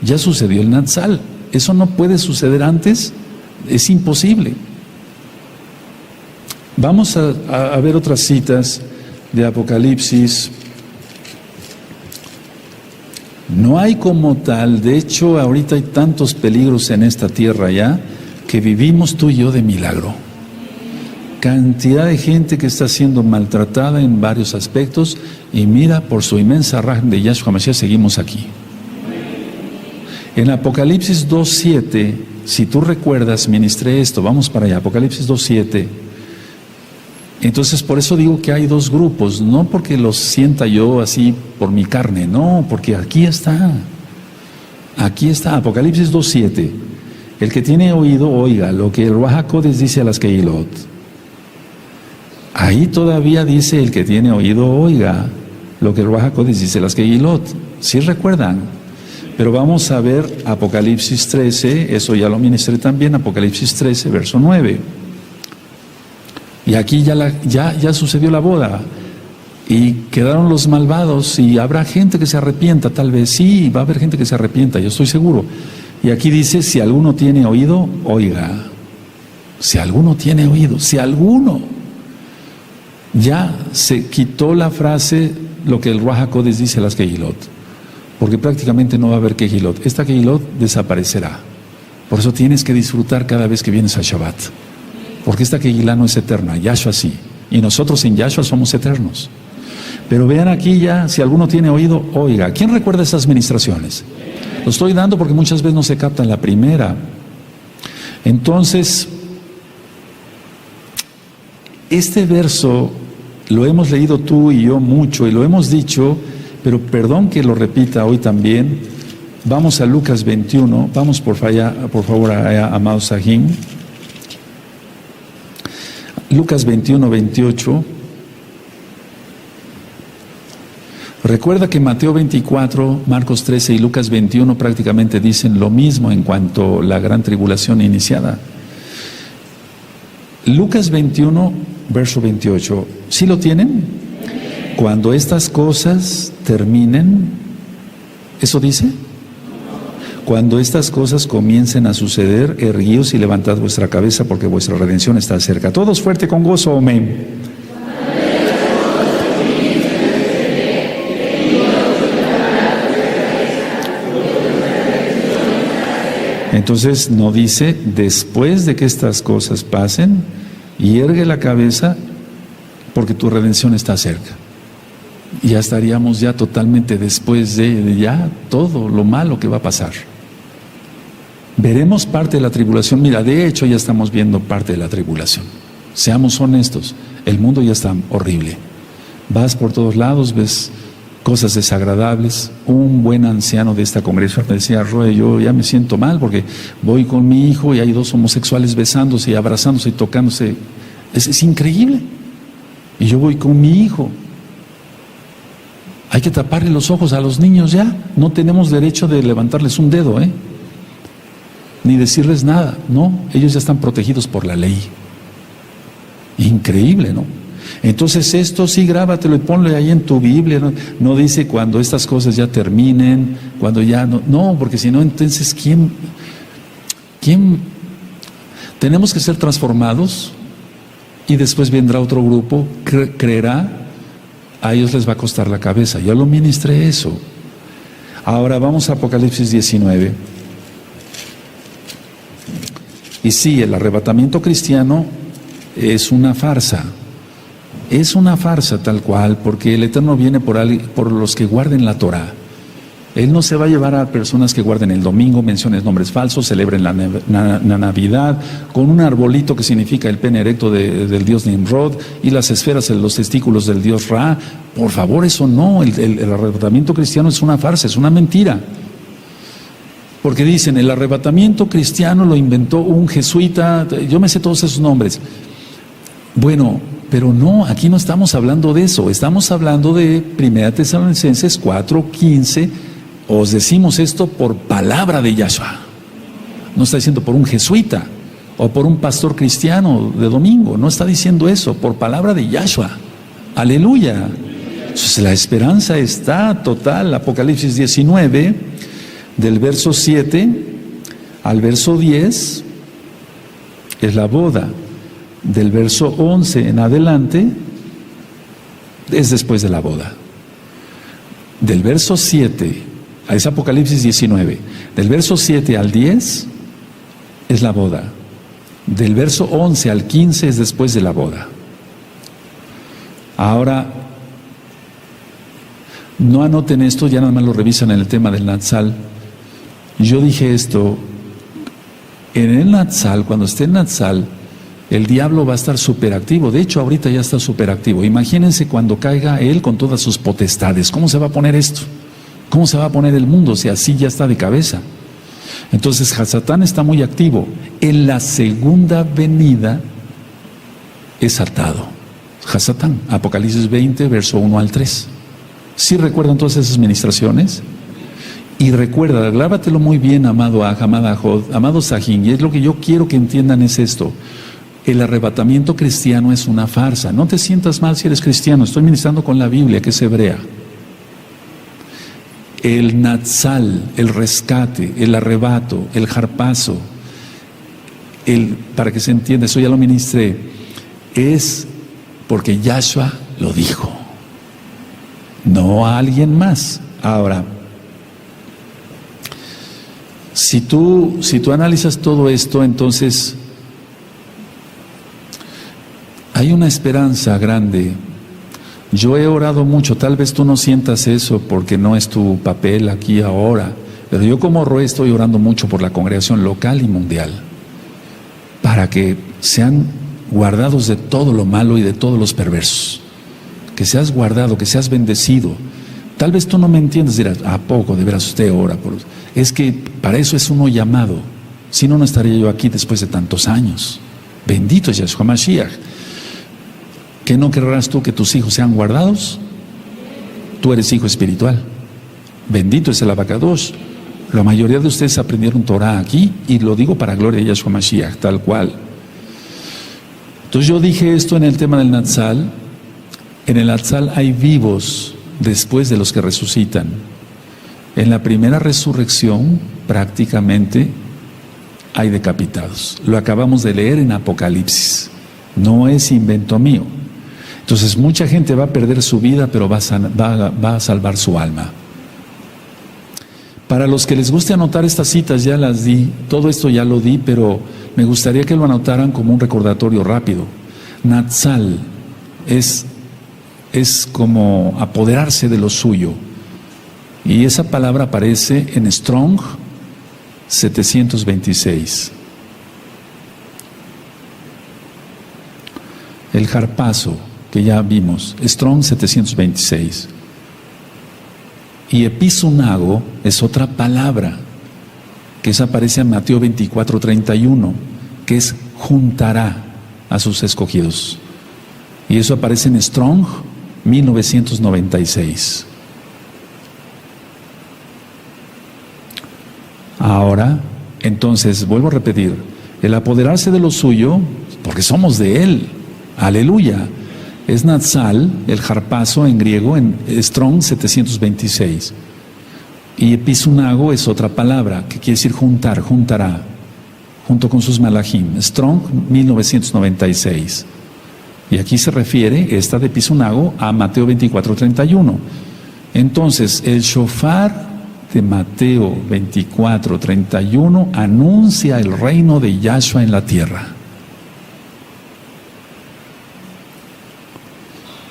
ya sucedió el Natsal. Eso no puede suceder antes. Es imposible. Vamos a ver otras citas de Apocalipsis. No hay como tal, de hecho ahorita hay tantos peligros en esta tierra ya, que vivimos tú y yo de milagro. Cantidad de gente que está siendo maltratada en varios aspectos y mira, por su inmensa raja de Yahshua Mashiach seguimos aquí. En Apocalipsis 2.7, si tú recuerdas, ministré esto, vamos para allá, Apocalipsis 2.7. Entonces, por eso digo que hay dos grupos, no porque los sienta yo así por mi carne, no, porque aquí está, Apocalipsis 2.7. El que tiene oído, oiga lo que el Ruach HaKodesh dice a las Kehilot. Ahí todavía dice el que tiene oído, oiga lo que el Ruach HaKodesh dice a las Kehilot. ¿Sí recuerdan? Pero vamos a ver Apocalipsis 13, eso ya lo ministré también, Apocalipsis 13, verso 9. Y aquí ya sucedió la boda y quedaron los malvados y habrá gente que se arrepienta, tal vez, sí, va a haber gente que se arrepienta, yo estoy seguro. Y aquí dice, si alguno tiene oído, oiga. Si alguno tiene oído, si alguno. Ya se quitó la frase, lo que el Ruach HaKodesh dice a las Kehilot. Porque prácticamente no va a haber Kehilot. Esta Kehilot desaparecerá. Por eso tienes que disfrutar cada vez que vienes a Shabbat. Porque esta Kehilá no es eterna, Yahshua sí. Y nosotros en Yahshua somos eternos. Pero vean aquí ya, si alguno tiene oído, oiga. ¿Quién recuerda esas ministraciones? Lo estoy dando porque muchas veces no se capta en la primera. Entonces, este verso lo hemos leído tú y yo mucho y lo hemos dicho. Pero perdón que lo repita hoy también. Vamos a Lucas 21. Vamos por favor, amados Sahim. Lucas 21, 28. Recuerda que Mateo 24, Marcos 13 y Lucas 21 prácticamente dicen lo mismo en cuanto a la gran tribulación iniciada. Lucas 21, verso 28. ¿Sí lo tienen? Cuando estas cosas terminen, ¿eso dice? Cuando estas cosas comiencen a suceder, erguíos y levantad vuestra cabeza porque vuestra redención está cerca. Todos fuerte con gozo, amén. Entonces no dice, después de que estas cosas pasen, ergue la cabeza porque tu redención está cerca. Ya estaríamos ya totalmente después de ya todo lo malo que va a pasar. Veremos parte de la tribulación. Mira, de hecho ya estamos viendo parte de la tribulación. Seamos honestos, el mundo ya está horrible. Vas por todos lados, ves cosas desagradables. Un buen anciano de esta congregación me decía, Roe, yo ya me siento mal porque voy con mi hijo y hay dos homosexuales besándose y abrazándose y tocándose. Es increíble. Y yo voy con mi hijo. Hay que taparle los ojos a los niños ya. No tenemos derecho de levantarles un dedo, ni decirles nada. No, ellos ya están protegidos por la ley. Increíble, ¿no? Entonces esto sí grábatelo y ponlo ahí en tu Biblia. No dice cuando estas cosas ya terminen, cuando ya no, porque si no, entonces ¿quién? Tenemos que ser transformados y después vendrá otro grupo, creerá, a ellos les va a costar la cabeza. Yo lo ministré eso. Ahora vamos a Apocalipsis 19. Y sí, el arrebatamiento cristiano es una farsa. Es una farsa tal cual, porque el Eterno viene por los que guarden la Torah. Él no se va a llevar a personas que guarden el domingo, mencionen nombres falsos, celebren la Navidad, con un arbolito que significa el pene erecto del dios Nimrod y las esferas en los testículos del dios Ra. Por favor, eso no. El arrebatamiento cristiano es una farsa, es una mentira. Porque dicen, el arrebatamiento cristiano lo inventó un jesuita, yo me sé todos esos nombres. Bueno, pero no, aquí no estamos hablando de eso, estamos hablando de 1 Tesalonicenses 4:15, os decimos esto por palabra de Yahshua. No está diciendo por un jesuita o por un pastor cristiano de domingo, no está diciendo eso, por palabra de Yahshua. Aleluya. Entonces la esperanza está total. Apocalipsis 19, del verso 7 al verso 10, es la boda. Del verso 11 en adelante, es después de la boda. Del verso 7, es Apocalipsis 19, del verso 7 al 10, es la boda. Del verso 11 al 15 es después de la boda. Ahora, no anoten esto, ya nada más lo revisan en el tema del Natsal. Yo dije esto, en el Natsal, cuando esté en Natsal, el diablo va a estar superactivo. De hecho, ahorita ya está superactivo. Imagínense cuando caiga él con todas sus potestades. ¿Cómo se va a poner esto? ¿Cómo se va a poner el mundo si así ya está de cabeza? Entonces, Satán está muy activo. En la segunda venida es atado. Satán, Apocalipsis 20, verso 1 al 3. ¿Sí recuerdan todas esas ministraciones? Y recuerda, grábatelo muy bien, amado Aj, amada Jod, amado Sahin, y es lo que yo quiero que entiendan es esto. El arrebatamiento cristiano es una farsa. No te sientas mal si eres cristiano, estoy ministrando con la Biblia, que es hebrea. El Natsal, el rescate, el arrebato, el harpazo, para que se entienda, eso ya lo ministré, es porque Yahshua lo dijo, no a alguien más. Ahora, si tú analizas todo esto, entonces hay una esperanza grande. Yo he orado mucho, tal vez tú no sientas eso porque no es tu papel aquí ahora, pero yo como Roé estoy orando mucho por la congregación local y mundial, para que sean guardados de todo lo malo y de todos los perversos, que seas guardado, que seas bendecido. Tal vez tú no me entiendes, dirás, ¿a poco de veras usted ora? Es que para eso es uno llamado, si no, no estaría yo aquí después de tantos años. Bendito es Yahshua Mashiach. ¿Qué no querrás tú que tus hijos sean guardados? Tú eres hijo espiritual. Bendito es el Abacadosh. La mayoría de ustedes aprendieron Torah aquí, y lo digo para gloria de Yahshua Mashiach, tal cual. Entonces yo dije esto en el tema del Natsal. En el Natsal hay vivos después de los que resucitan. En la primera resurrección prácticamente hay decapitados. Lo acabamos de leer en Apocalipsis. No es invento mío. Entonces mucha gente va a perder su vida, pero va a salvar su alma. Para los que les guste anotar estas citas, ya las di, todo esto ya lo di, pero me gustaría que lo anotaran como un recordatorio rápido. Natsal es como apoderarse de lo suyo. Y esa palabra aparece en Strong 726. El harpazo, que ya vimos, Strong 726. Y epizunago es otra palabra, que esa aparece en Mateo 24:31, que es juntará a sus escogidos. Y eso aparece en Strong 1996. Ahora, entonces, vuelvo a repetir, el apoderarse de lo suyo, porque somos de Él, aleluya. Es Natsal, el harpazo en griego, en Strong 726. Y episunago es otra palabra, que quiere decir juntar, juntará, junto con sus malachim. Strong 1996. Y aquí se refiere, esta de episunago, a Mateo 24:31. Entonces, el shofar de Mateo 24:31 anuncia el reino de Yahshua en la tierra.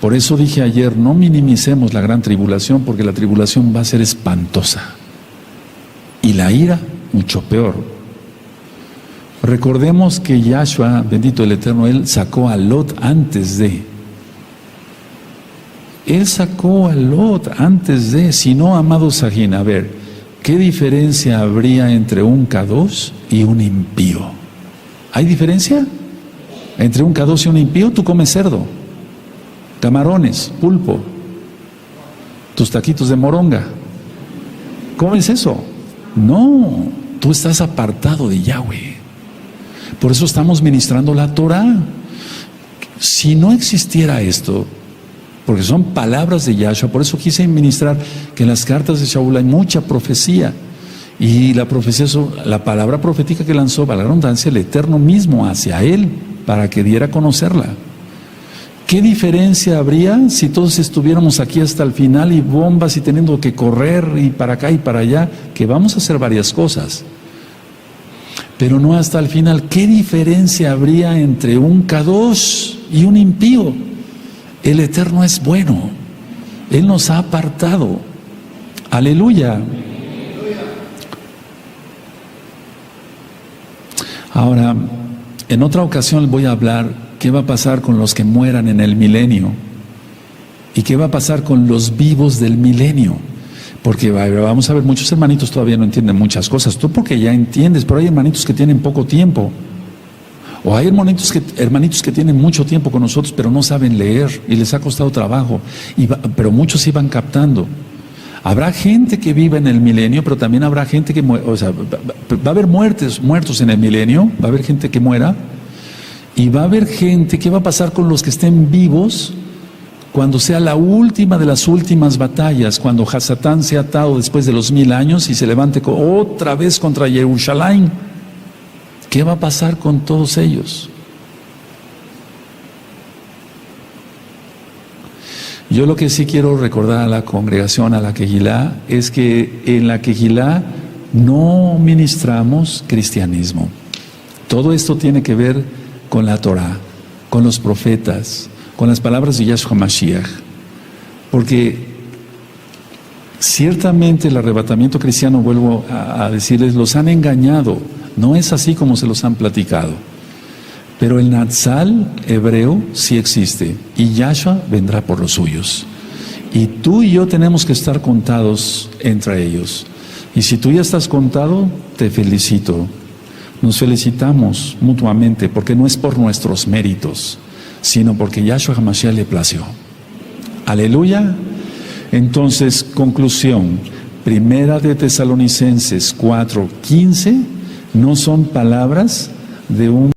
Por eso dije ayer, no minimicemos la gran tribulación, porque la tribulación va a ser espantosa. Y la ira, mucho peor. Recordemos que Yahshua, bendito el Eterno, Él sacó a Lot antes de. Él sacó a Lot antes de. Si no, amado Sajín, a ver, ¿qué diferencia habría entre un Kadosh y un impío? ¿Hay diferencia? Entre un Kadosh y un impío, tú comes cerdo, camarones, pulpo, tus taquitos de moronga. ¿Cómo es eso? No, tú estás apartado de Yahweh. Por eso estamos ministrando la Torah. Si no existiera esto, porque son palabras de Yahshua, por eso quise ministrar que en las cartas de Shaul hay mucha profecía. Y la profecía, la palabra profética que lanzó, para la redundancia, el Eterno mismo hacia él, para que diera a conocerla. ¿Qué diferencia habría si todos estuviéramos aquí hasta el final y bombas y teniendo que correr y para acá y para allá? Que vamos a hacer varias cosas, pero no hasta el final. ¿Qué diferencia habría entre un Kadosh y un impío? El Eterno es bueno. Él nos ha apartado. Aleluya. Ahora, en otra ocasión voy a hablar qué va a pasar con los que mueran en el milenio y qué va a pasar con los vivos del milenio. Porque vamos a ver, muchos hermanitos todavía no entienden muchas cosas. Tú porque ya entiendes, pero hay hermanitos que tienen poco tiempo. O hay hermanitos que tienen mucho tiempo con nosotros, pero no saben leer y les ha costado trabajo. Pero muchos sí van captando. Habrá gente que viva en el milenio, pero también habrá gente que muere. O sea, va a haber muertos en el milenio, va a haber gente que muera. Y va a haber gente, ¿qué va a pasar con los que estén vivos cuando sea la última de las últimas batallas? Cuando Hasatán sea atado después de los 1000 años y se levante otra vez contra Jerusalén. ¿Qué va a pasar con todos ellos? Yo lo que sí quiero recordar a la congregación, a la Kehilá, es que en la Kehilá no ministramos cristianismo. Todo esto tiene que ver con la Torah, con los profetas, con las palabras de Yahshua Mashiach. Porque ciertamente el arrebatamiento cristiano, vuelvo a decirles, los han engañado. No es así como se los han platicado. Pero el Natsal hebreo sí existe y Yahshua vendrá por los suyos. Y tú y yo tenemos que estar contados entre ellos. Y si tú ya estás contado, te felicito. Nos felicitamos mutuamente, porque no es por nuestros méritos, sino porque Yahshua HaMashiach le plació. Aleluya. Entonces, conclusión, Primera de Tesalonicenses 4:15 no son palabras de un